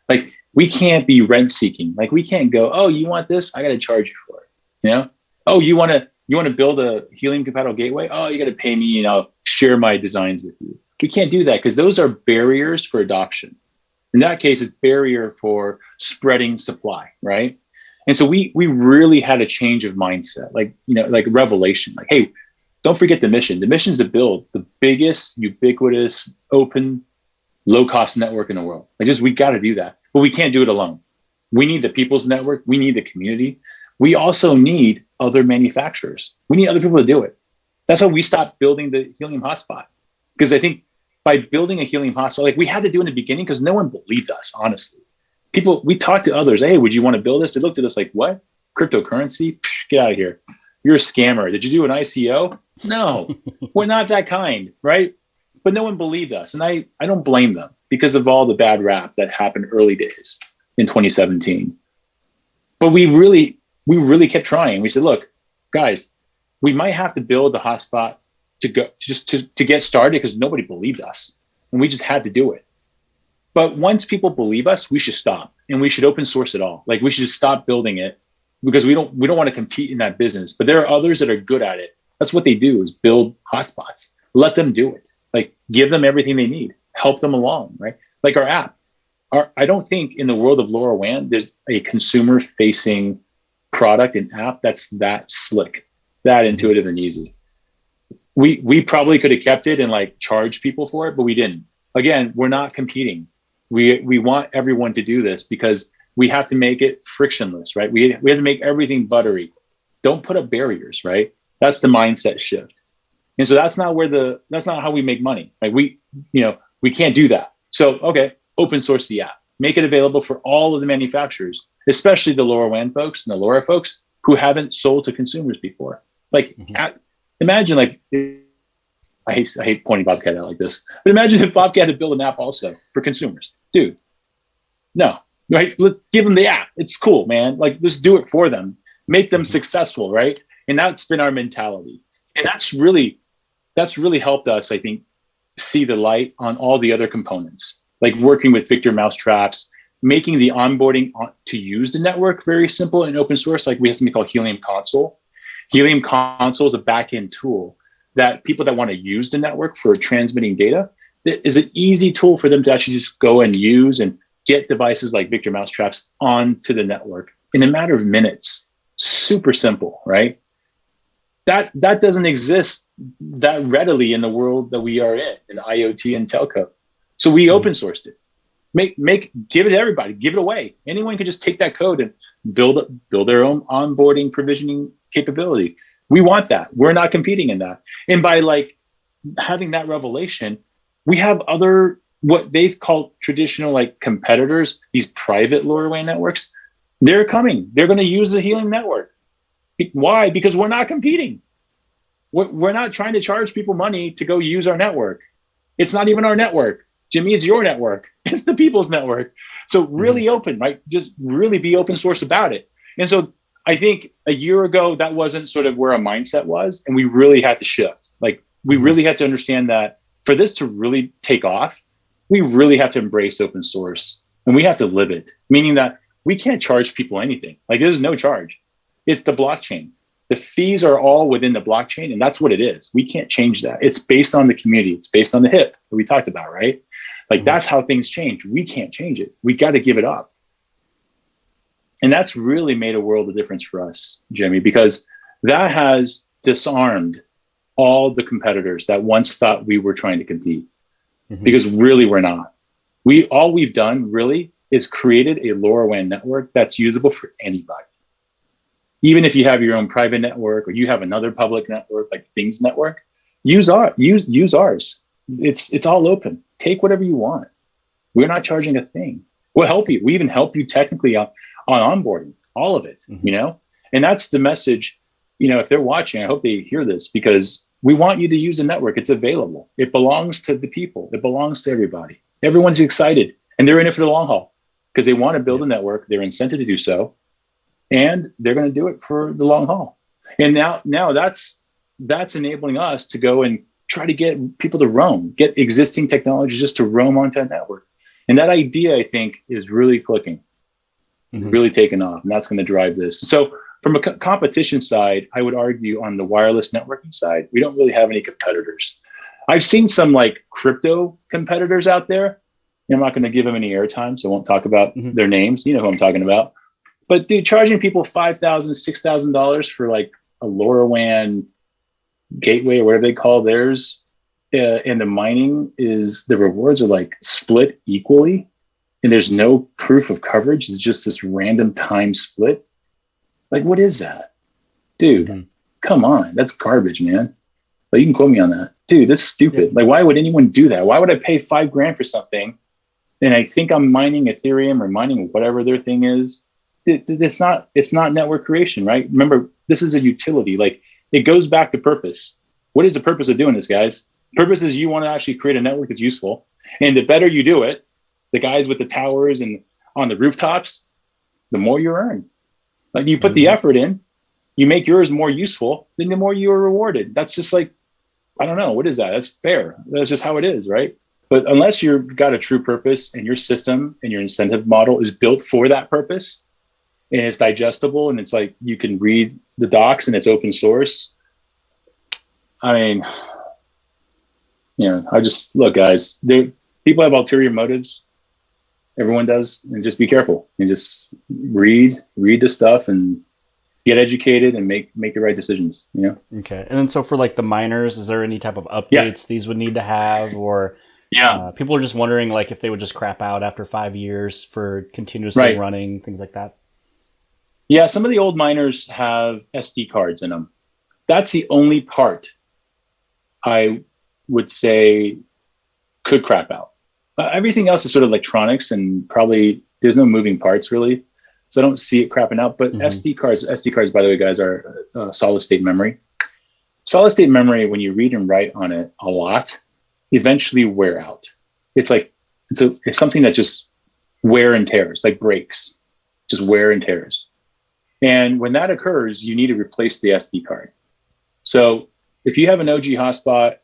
Like, we can't be rent seeking. Like, we can't go, oh, you want this? I got to charge you for it. Oh, you want to build a Helium compatible gateway? Oh, you got to pay me, share my designs with you. We can't do that because those are barriers for adoption. In that case, it's barrier for spreading supply, right? And so we really had a change of mindset, like revelation, like, hey, don't forget the mission. The mission is to build the biggest, ubiquitous, open, low-cost network in the world. We got to do that, but we can't do it alone. We need the people's network. We need the community. We also need other manufacturers. We need other people to do it. That's why we stopped building the Helium hotspot, because I think by building a Helium hotspot, like we had to do in the beginning, because no one believed us, honestly. We talked to others. Hey, would you want to build this? They looked at us like, what? Cryptocurrency? Get out of here. You're a scammer. Did you do an ICO? No, we're not that kind, right? but no one believed us. And I don't blame them because of all the bad rap that happened early days in 2017. But we really kept trying. We said, look, guys, we might have to build the hotspot to get started because nobody believed us. And we just had to do it. But once people believe us, we should stop and we should open source it all. Like we should just stop building it because we don't want to compete in that business. But there are others that are good at it. That's what they do, is build hotspots. Let them do it. Like give them everything they need. Help them along, right? Like our app. I don't think in the world of LoRaWAN, there's a consumer-facing product and app that's that slick, that intuitive and easy. We probably could have kept it and like charged people for it, but we didn't. Again, we're not competing. We want everyone to do this because we have to make it frictionless, right? We have to make everything buttery. Don't put up barriers, right? That's the mindset shift. And so that's not how we make money. Like we can't do that. So, okay, open source the app, make it available for all of the manufacturers, especially the LoRaWAN folks and the LoRa folks who haven't sold to consumers before. Like imagine like, I hate pointing Bobcat out like this, but imagine if Bobcat had built an app also for consumers. Dude, no, right? Let's give them the app. It's cool, man. Like let's do it for them, make them successful, right? And that's been our mentality. And that's really helped us, I think, see the light on all the other components, like working with Victor mousetraps, making the onboarding to use the network very simple and open source. Like we have something called Helium Console. Helium Console is a backend tool that people that want to use the network for transmitting data, it is an easy tool for them to actually just go and use and get devices like Victor mousetraps onto the network in a matter of minutes. Super simple, right? That doesn't exist that readily in the world that we are in IoT and telco. So we open sourced it. Give it to everybody, give it away. Anyone can just take that code and build their own onboarding provisioning capability. We want that. We're not competing in that. And by like having that revelation, we have other, what they call traditional like competitors, these private LoRaWAN networks. They're coming. They're going to use the Helium network. Why? Because we're not competing. We're not trying to charge people money to go use our network. It's not even our network. Jimmy, it's your network. It's the people's network. So really open, right? Just really be open source about it. And so I think a year ago, that wasn't sort of where our mindset was. And we really had to shift. Like we really had to understand that for this to really take off, we really have to embrace open source and we have to live it, meaning that we can't charge people anything. Like there's no charge. It's the blockchain. The fees are all within the blockchain, and that's what it is. We can't change that. It's based on the community. It's based on the HIP that we talked about, right? Like that's how things change. We can't change it. We got to give it up. And that's really made a world of difference for us, Jimmy, because that has disarmed all the competitors that once thought we were trying to compete, because really we're not. All we've done really is created a LoRaWAN network that's usable for anybody. Even if you have your own private network or you have another public network like Things Network, use ours. It's all open. Take whatever you want. We're not charging a thing. We'll help you. We even help you technically on onboarding, all of it, And that's the message, if they're watching, I hope they hear this, because we want you to use the network. It's available. It belongs to the people. It belongs to everybody. Everyone's excited and they're in it for the long haul because they want to build a network. They're incented to do so. And they're going to do it for the long haul. And now that's enabling us to go and try to get people to roam, get existing technologies just to roam onto a network. And that idea, I think, is really clicking, really taking off. And that's going to drive this. So from a competition side, I would argue on the wireless networking side, we don't really have any competitors. I've seen some like crypto competitors out there. I'm not going to give them any airtime, so I won't talk about their names. You know who I'm talking about. But dude, charging people $5,000, $6,000 for like a LoRaWAN gateway or whatever they call theirs, and the mining the rewards are like split equally, and there's no proof of coverage. It's just this random time split. Like, what is that, dude? Come on, that's garbage, man. Like, you can quote me on that, dude. That's stupid. Like, why would anyone do that? Why would I pay $5,000 for something, and I think I'm mining Ethereum or mining whatever their thing is? It's not network creation, right? Remember, this is a utility. Like, it goes back to purpose. What is the purpose of doing this, guys? Purpose is you want to actually create a network that's useful. And the better you do it, the guys with the towers and on the rooftops, the more you earn. Like you put the effort in, you make yours more useful, then the more you are rewarded. That's just like, I don't know, what is that? That's fair. That's just how it is, right? But unless you've got a true purpose and your system and your incentive model is built for that purpose and it's digestible and it's like you can read the docs and it's open source. I mean, I just look, guys, people have ulterior motives. Everyone does, and just be careful and just read the stuff and get educated and make the right decisions. Okay. And then so for like the miners, is there any type of updates these would need to have, or people are just wondering like if they would just crap out after 5 years for continuously running, things like that? Yeah, some of the old miners have SD cards in them. That's the only part I would say could crap out. Everything else is sort of electronics and probably there's no moving parts really. So I don't see it crapping out, but SD cards, by the way, guys, are solid state memory. Solid state memory, when you read and write on it a lot, eventually wear out. It's like, it's something that just wear and tears, like breaks, just wear and tears. And when that occurs, you need to replace the SD card. So if you have an OG hotspot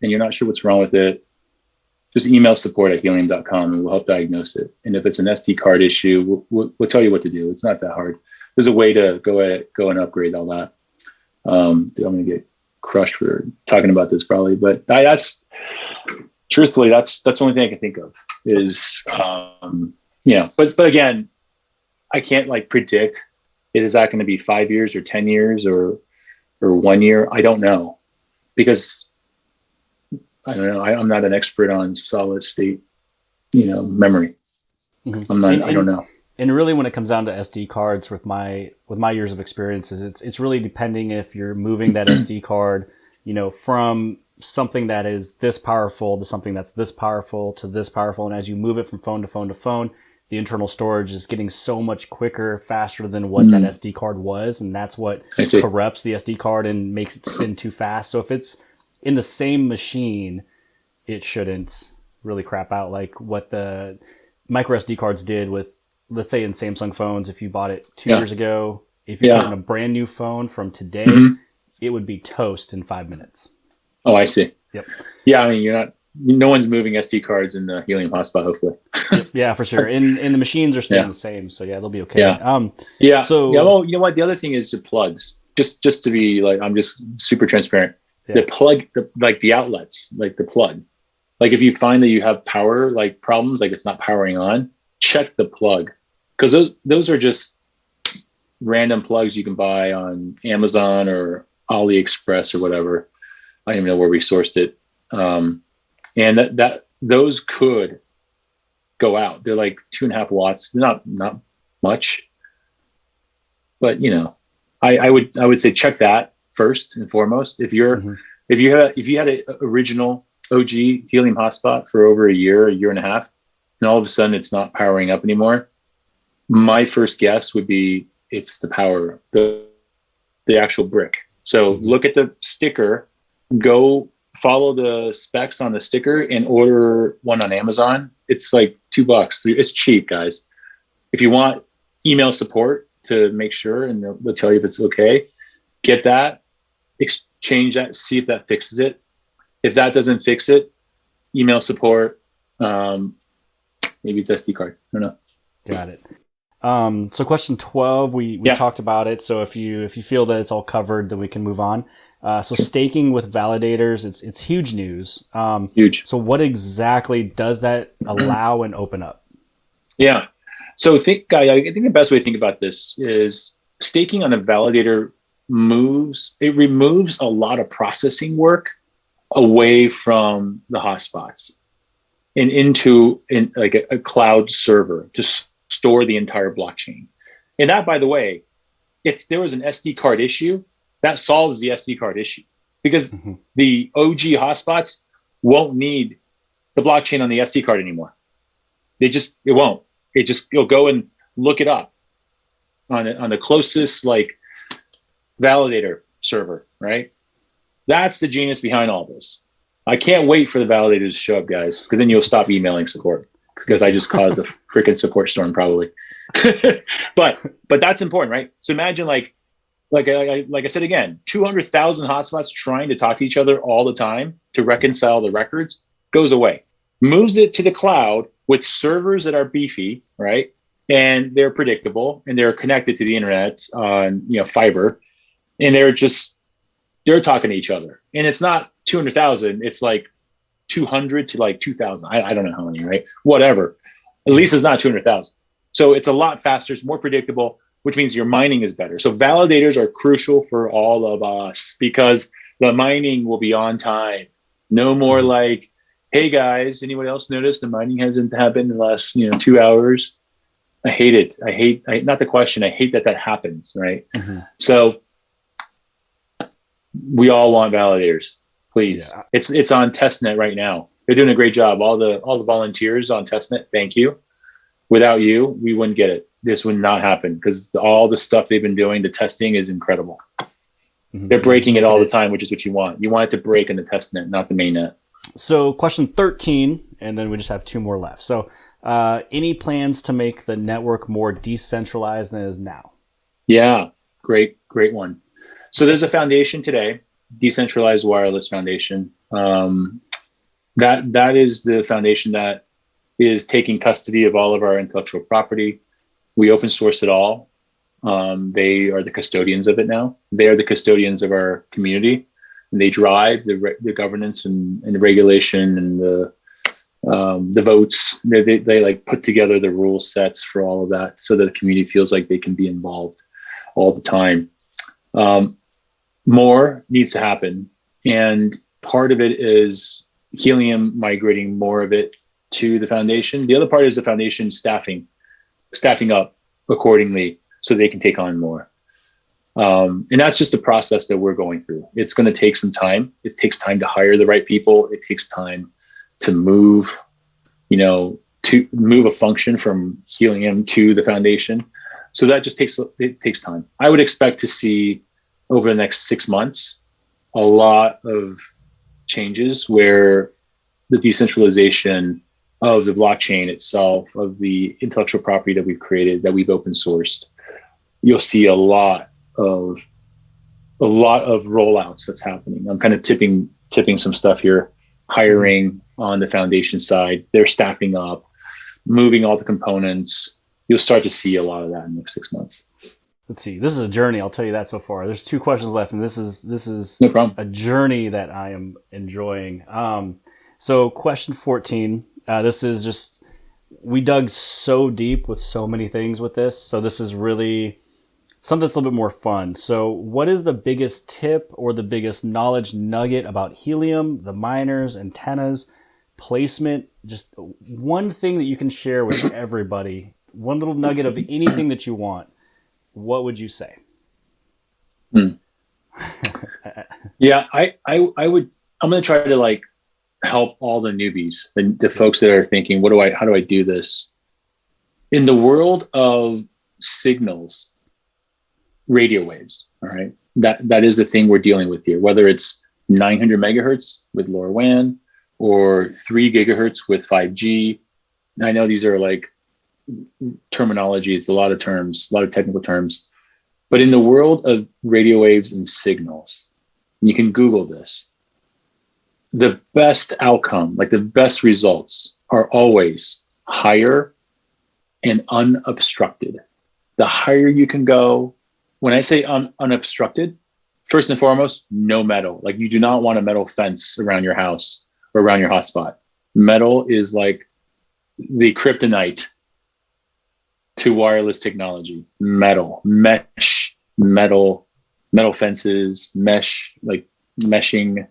and you're not sure what's wrong with it, just email support@helium.com and we'll help diagnose it. And if it's an SD card issue, we'll tell you what to do. It's not that hard. There's a way to go and upgrade all that. I'm going to get crushed for talking about this probably, but that's truthfully, that's the only thing I can think of is, but again, I can't like predict is that going to be 5 years or 10 years or 1 year? I don't know because I don't know. I'm not an expert on solid state, memory. I'm not. I don't know. And really, when it comes down to SD cards, with my years of experiences, it's really depending if you're moving that SD card, from something that is this powerful to something that's this powerful to this powerful, and as you move it from phone to phone to phone, the internal storage is getting so much quicker, faster than what that SD card was, and that's what corrupts the SD card and makes it spin too fast. So if it's in the same machine, it shouldn't really crap out like what the micro SD cards did with, let's say in Samsung phones. If you bought it 2 years ago, if you put it in a brand new phone from today, it would be toast in 5 minutes. Oh, I see. Yep. Yeah, I mean, no one's moving SD cards in the Helium hotspot, hopefully. Yeah, for sure. And the machines are staying the same, so they'll be okay. So well, you know what? The other thing is the plugs. Just to be like, I'm just super transparent. The plug, the outlets, like the plug. Like if you find that you have power like problems, like it's not powering on, check the plug, because those are just random plugs you can buy on Amazon or AliExpress or whatever. I don't even know where we sourced it. And that those could go out. They're like 2.5 watts. They're not much, but I would say check that first and foremost. If you had an original OG Helium hotspot for over a year and a half, and all of a sudden it's not powering up anymore, my first guess would be it's the power, the actual brick. So look at the sticker, go follow the specs on the sticker and order one on Amazon. It's like $2. It's cheap, guys. If you want, email support to make sure, and they'll tell you if it's okay. Get that, exchange that, see if that fixes it. If that doesn't fix it, email support. Maybe it's SD card. I don't know. Got it. So question 12, we talked about it. So if you feel that it's all covered, then we can move on. So staking with validators, it's huge news. Huge. So what exactly does that allow and open up? Yeah. So I think the best way to think about this is staking on a validator removes a lot of processing work away from the hotspots and into like a cloud server to store the entire blockchain. And that, by the way, if there was an SD card issue, that solves the SD card issue, because the OG hotspots won't need the blockchain on the SD card anymore. It won't. You'll go and look it up on the closest like validator server, right? That's the genius behind all this. I can't wait for the validators to show up, guys, because then you'll stop emailing support because I just caused a freaking support storm probably. but that's important, right? So imagine like I said again, 200,000 hotspots trying to talk to each other all the time to reconcile the records goes away. Moves it to the cloud with servers that are beefy, right? And they're predictable and they're connected to the internet on fiber, and they're talking to each other. And it's not 200,000, it's like 200 to like 2,000. I don't know how many, right? Whatever. At least it's not 200,000. So it's a lot faster, it's more predictable, which means your mining is better. So validators are crucial for all of us because the mining will be on time. No more like, hey guys, anyone else notice the mining hasn't happened in the last 2 hours? I hate it. I hate not the question. I hate that happens, right? Mm-hmm. So we all want validators, please. Yeah. It's on testnet right now. They're doing a great job. All the volunteers on testnet, thank you. Without you, we wouldn't get it. This would not happen because all the stuff they've been doing, the testing is incredible. Mm-hmm. They're breaking it all the time, which is what you want. You want it to break in the testnet, not the mainnet. So question 13, and then we just have 2 more left. So any plans to make the network more decentralized than it is now? Yeah, great one. So there's a foundation today, Decentralized Wireless Foundation. That is the foundation that is taking custody of all of our intellectual property. We open source it all. They are the custodians of it now. They are the custodians of our community, and they drive the governance and the regulation and the votes. They like put together the rule sets for all of that, so that the community feels like they can be involved all the time. More needs to happen, and part of it is Helium migrating more of it to the foundation. The other part is the foundation staffing up accordingly so they can take on more. And that's just a process that we're going through. It's going to take some time. It takes time to hire the right people. It takes time to move, to move a function from Helium to the foundation. So that just takes time. I would expect to see over the next 6 months a lot of changes where the decentralization of the blockchain itself, of the intellectual property that we've created, that we've open sourced, you'll see a lot of rollouts that's happening. I'm kind of tipping some stuff here, hiring on the foundation side. They're staffing up, moving all the components. You'll start to see a lot of that in the next 6 months. Let's see. This is a journey. I'll tell you that so far. There's 2 questions left, and this is no problem. A journey that I am enjoying. So question 14. This is just, we dug so deep with so many things with this. So this is really something that's a little bit more fun. So what is the biggest tip or the biggest knowledge nugget about Helium, the miners, antennas, placement? Just one thing that you can share with everybody. One little nugget of anything that you want. What would you say? Yeah, I would. I'm going to try to help all the newbies, the folks that are thinking, how do I do this? In the world of signals, radio waves, all right, that is the thing we're dealing with here, whether it's 900 megahertz with LoRaWAN or 3 gigahertz with 5G. I know these are terminology. It's a lot of terms, a lot of technical terms, but in the world of radio waves and signals, you can Google this. The best outcome, the best results, are always higher and unobstructed. The higher you can go, when I say unobstructed, first and foremost, no metal. You do not want a metal fence around your house or around your hotspot. Metal is like the kryptonite to wireless technology. Metal, mesh, metal fences, mesh, meshing,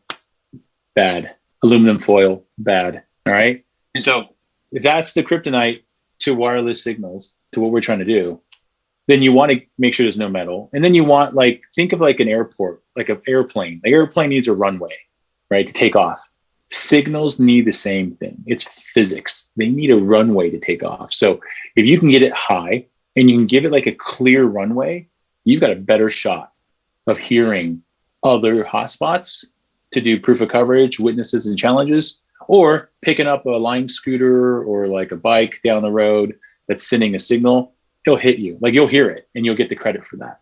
bad. Aluminum foil, bad. All right. And so if that's the kryptonite to wireless signals, to what we're trying to do, then you want to make sure there's no metal. And then you want, think of an airport, an airplane. The airplane needs a runway, right, to take off. Signals need the same thing. It's physics. They need a runway to take off. So if you can get it high and you can give it a clear runway, you've got a better shot of hearing other hotspots to do proof of coverage, witnesses, and challenges, or picking up a line scooter or like a bike down the road that's sending a signal, he'll hit you. Like you'll hear it and you'll get the credit for that.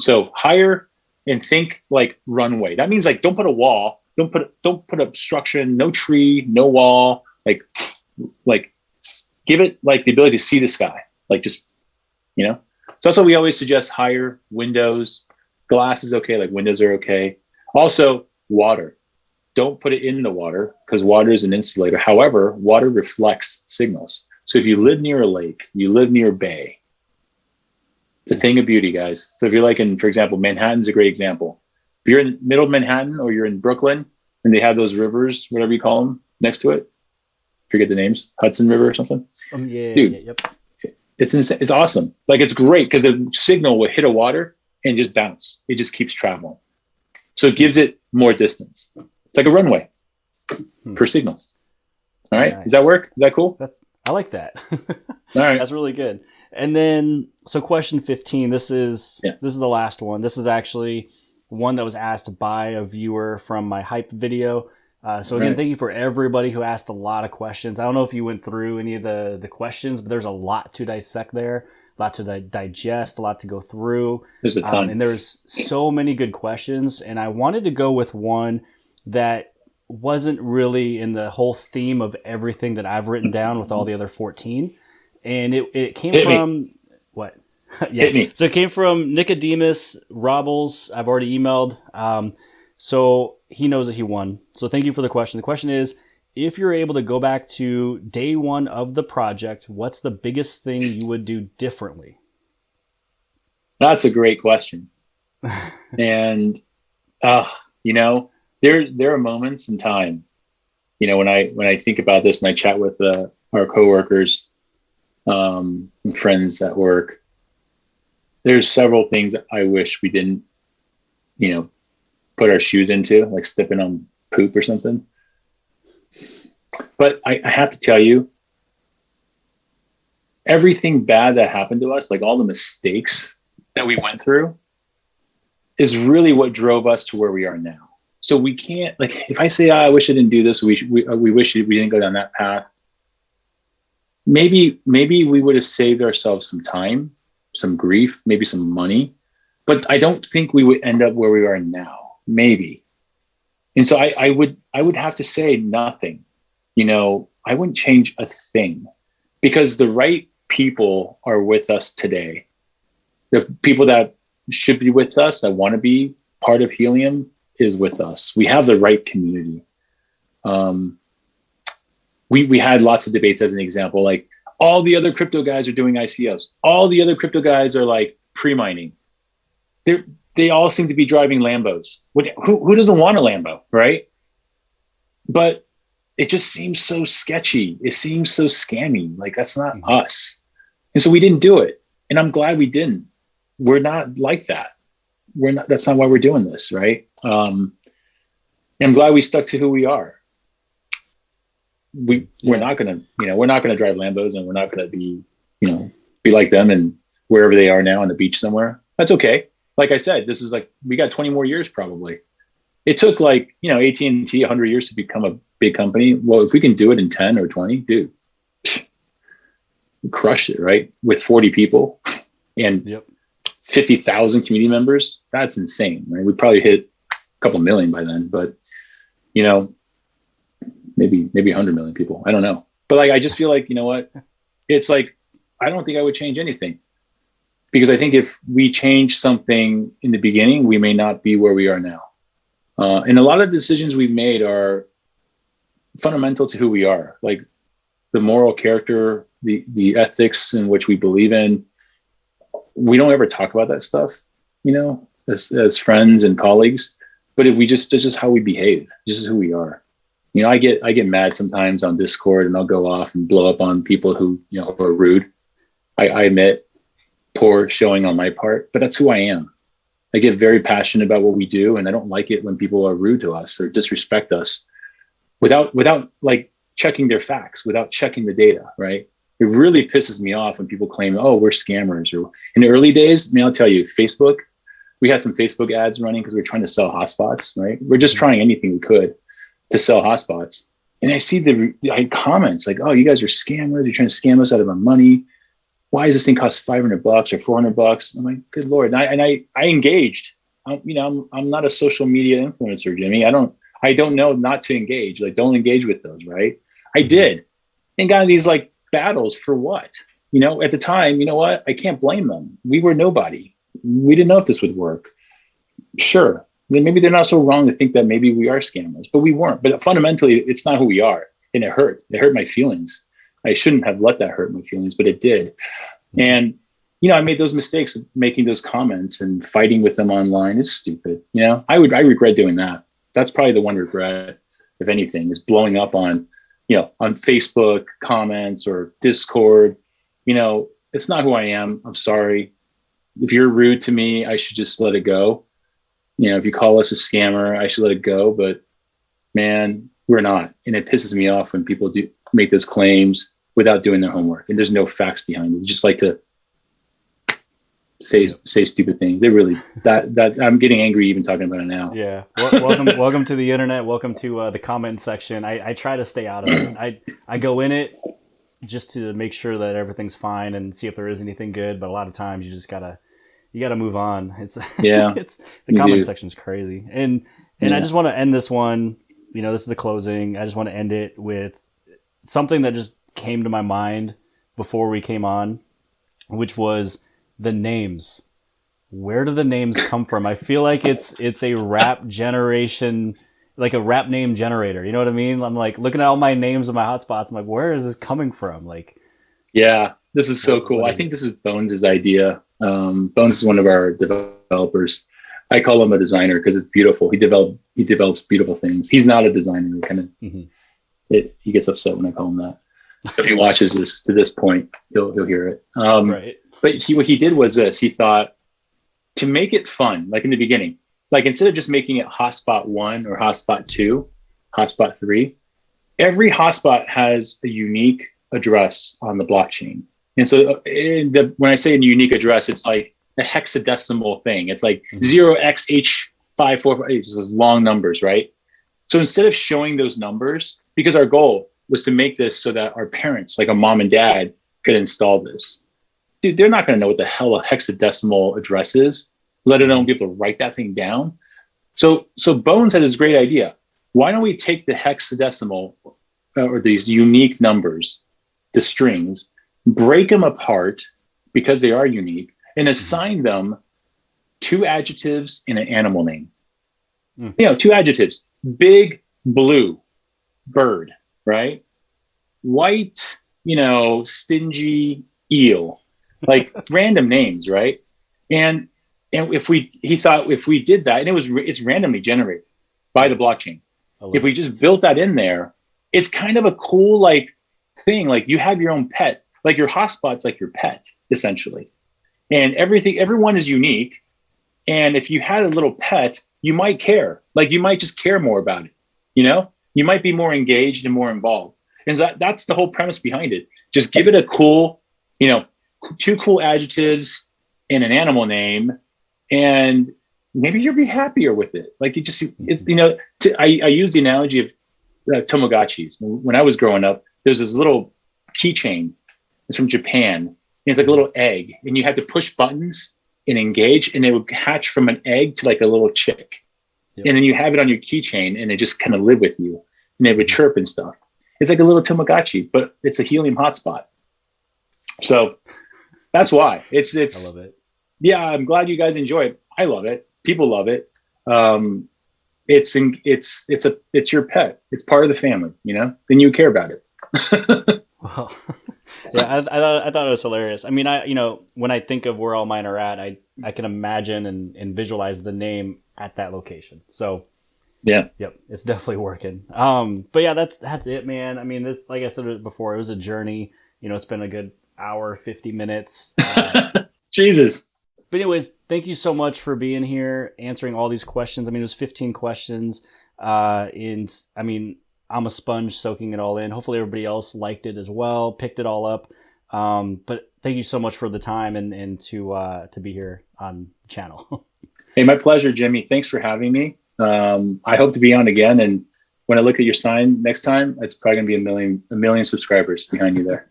So hire and think like runway. That means like don't put a wall, don't put obstruction, no tree, no wall, like give it like the ability to see the sky. Like just, you know. So that's why we always suggest higher windows. Glass is okay, like windows are okay. Also, water. Don't put it in the water because water is an insulator. However, water reflects signals. So if you live near a lake, you live near a bay, it's a thing of beauty, guys. So if you're like in, for example, Manhattan's a great example. If you're in middle of Manhattan or you're in Brooklyn and they have those rivers, whatever you call them, next to it, forget the names, Hudson River or something. Dude, it's insane. It's awesome. Like it's great because the signal will hit a water and just bounce. It just keeps traveling. So it gives it more distance. It's like a runway for signals. All right. Nice. Does that work? Is that cool? I like that. All right. That's really good. And then, so question 15, this is the last one. This is actually one that was asked by a viewer from my hype video. So again, thank you for everybody who asked a lot of questions. I don't know if you went through any of the questions, but there's a lot to dissect there, a lot to digest, a lot to go through. There's a ton. And there's so many good questions. And I wanted to go with one that wasn't really in the whole theme of everything that I've written down with all the other 14. And it came from what? Yeah. So it came from Nicodemus Robles. I've already emailed. So he knows that he won. So thank you for the question. The question is, if you're able to go back to day one of the project, what's the biggest thing you would do differently? That's a great question. And, you know, there are moments in time, you know, when I think about this and I chat with our coworkers, and friends at work, there's several things that I wish we didn't, you know, put our shoes into, like stepping on poop or something. But I have to tell you, everything bad that happened to us, like all the mistakes that we went through, is really what drove us to where we are now. So we can't, like, if I say, I wish I didn't do this, we wish we didn't go down that path. Maybe we would have saved ourselves some time, some grief, maybe some money, but I don't think we would end up where we are now. Maybe. And so I would have to say nothing. You know, I wouldn't change a thing because the right people are with us today. The people that should be with us, that want to be part of Helium, is with us. We have the right community. We had lots of debates as an example, like all the other crypto guys are doing ICOs. All the other crypto guys are like pre-mining. They all seem to be driving Lambos. Who doesn't want a Lambo, right? But it just seems so sketchy. It seems so scammy. Like that's not us. And so we didn't do it. And I'm glad we didn't. We're not like that. That's not why we're doing this, right? I'm glad we stuck to who we are. We're not gonna drive Lambos, and we're not gonna be like them and wherever they are now on the beach somewhere. That's okay. Like I said, this is like, we got 20 more years probably. It took like, AT&T 100 years to become a big company. Well, if we can do it in 10 or 20, dude, we crushed it, right? With 40 people and 50,000 community members. That's insane, right? We probably hit a couple million by then, but maybe 100 million people. I don't know. But like, I just feel like, you know what? It's like, I don't think I would change anything. Because I think if we change something in the beginning, we may not be where we are now. And a lot of decisions we've made are fundamental to who we are, like the moral character, the ethics in which we believe in. We don't ever talk about that stuff, as friends and colleagues, but it's just how we behave. This is who we are. I get mad sometimes on Discord, and I'll go off and blow up on people who are rude. I admit, poor showing on my part, but that's who I am. I get very passionate about what we do, and I don't like it when people are rude to us or disrespect us without like checking their facts, without checking the data, right? It really pisses me off when people claim, oh, we're scammers. Or in the early days, I'll tell you, Facebook, we had some Facebook ads running because we were trying to sell hotspots, right? We're just trying anything we could to sell hotspots. And I see the comments like, oh, you guys are scammers. You're trying to scam us out of our money. Why does this thing cost $500 or $400? I'm like, good Lord. And I engaged. I'm not a social media influencer, Jimmy. I don't know not to engage. Like, don't engage with those, right? I did, and got in these like battles for what? At the time, you know what? I can't blame them. We were nobody. We didn't know if this would work. Sure, then maybe they're not so wrong to think that maybe we are scammers, but we weren't. But fundamentally, it's not who we are, and it hurt. It hurt my feelings. I shouldn't have let that hurt my feelings, but it did. And I made those mistakes of making those comments and fighting with them online. It's stupid. I regret doing that. That's probably the one regret, if anything, is blowing up on Facebook comments or Discord. It's not who I am. I'm sorry. If you're rude to me, I should just let it go. If you call us a scammer, I should let it go. But man, we're not. And it pisses me off when people do make those claims without doing their homework and there's no facts behind it. They just like to say stupid things. They really that I'm getting angry even talking about it now. Yeah. Welcome to the internet. Welcome to the comment section. I try to stay out of it. I go in it just to make sure that everything's fine and see if there is anything good. But a lot of times you just gotta move on. It's the comment section is crazy. And I just want to end this one. This is the closing. I just want to end it with something that just came to my mind before we came on, which was the names. Where do the names come from? I feel like it's a rap generation, like a rap name generator. You know what I mean? I'm like looking at all my names of my hotspots. I'm like, where is this coming from? Like, yeah, this is so cool. I think this is Bones' idea. Bones is one of our developers. I call him a designer because it's beautiful. He develops beautiful things. He's not a designer. He gets upset when I call him that. So if he watches this to this point, he'll hear it. Right. But what he did was this. He thought to make it fun, like in the beginning, like instead of just making it hotspot 1 or hotspot 2, hotspot 3, every hotspot has a unique address on the blockchain. And so when I say a unique address, it's like a hexadecimal thing. It's like 0xh545. It's those long numbers, right? So instead of showing those numbers, because our goal was to make this so that our parents, like a mom and dad, could install this. Dude, they're not going to know what the hell a hexadecimal address is, let alone be able to write that thing down. So Bones had this great idea. Why don't we take the hexadecimal or these unique numbers, the strings, break them apart because they are unique, and assign them 2 adjectives and an animal name. 2 adjectives: big blue bird, right? White, stingy eel, like random names, right? And he thought if we did that, and it's randomly generated by the blockchain. If we just built that in there, it's kind of a cool like thing. Like you have your own pet, like your hotspot's like your pet essentially, and everyone is unique. And if you had a little pet, you might care. Like you might just care more about it. You might be more engaged and more involved. And so that's the whole premise behind it. Just give it a cool, 2 cool adjectives and an animal name, and maybe you'll be happier with it. Like I use the analogy of Tamagotchis. When I was growing up, there's this little keychain. It's from Japan. And it's like a little egg, and you had to push buttons and engage, and it would hatch from an egg to like a little chick. Yep. And then you have it on your keychain, and it just kind of live with you, and it would chirp and stuff. It's like a little Tamagotchi, but it's a Helium hotspot. So that's why it's. I love it. Yeah, I'm glad you guys enjoy it. I love it. People love it. It's your pet. It's part of the family. Then you care about it. Well, yeah, I thought it was hilarious. I mean, when I think of where all mine are at, I can imagine and visualize the name at that location. So yeah, yep, it's definitely working. But yeah, that's it, man. I mean, this, like I said before, it was a journey. It's been a good hour, 50 minutes. Jesus. But anyways, thank you so much for being here, answering all these questions. I mean, it was 15 questions. And I mean, I'm a sponge soaking it all in. Hopefully everybody else liked it as well, picked it all up. But thank you so much for the time and to be here on the channel. Hey, my pleasure, Jimmy. Thanks for having me. I hope to be on again. And when I look at your sign next time, it's probably gonna be a million subscribers behind you there.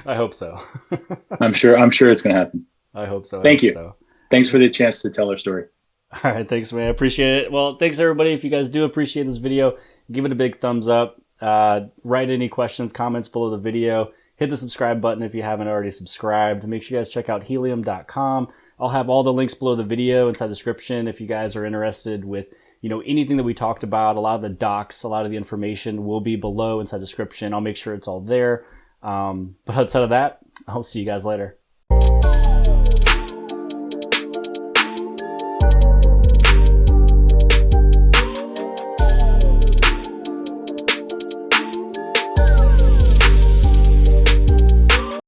I hope so. I'm sure it's gonna happen. I hope so. I Thank hope you. so. Thanks for the chance to tell our story. All right, thanks, man. I appreciate it. Well, thanks everybody. If you guys do appreciate this video, give it a big thumbs up. Write any questions, comments below the video. Hit the subscribe button if you haven't already subscribed. Make sure you guys check out helium.com. I'll have all the links below the video inside the description if you guys are interested with anything that we talked about. A lot of the docs, a lot of the information will be below inside the description. I'll make sure it's all there. But outside of that, I'll see you guys later.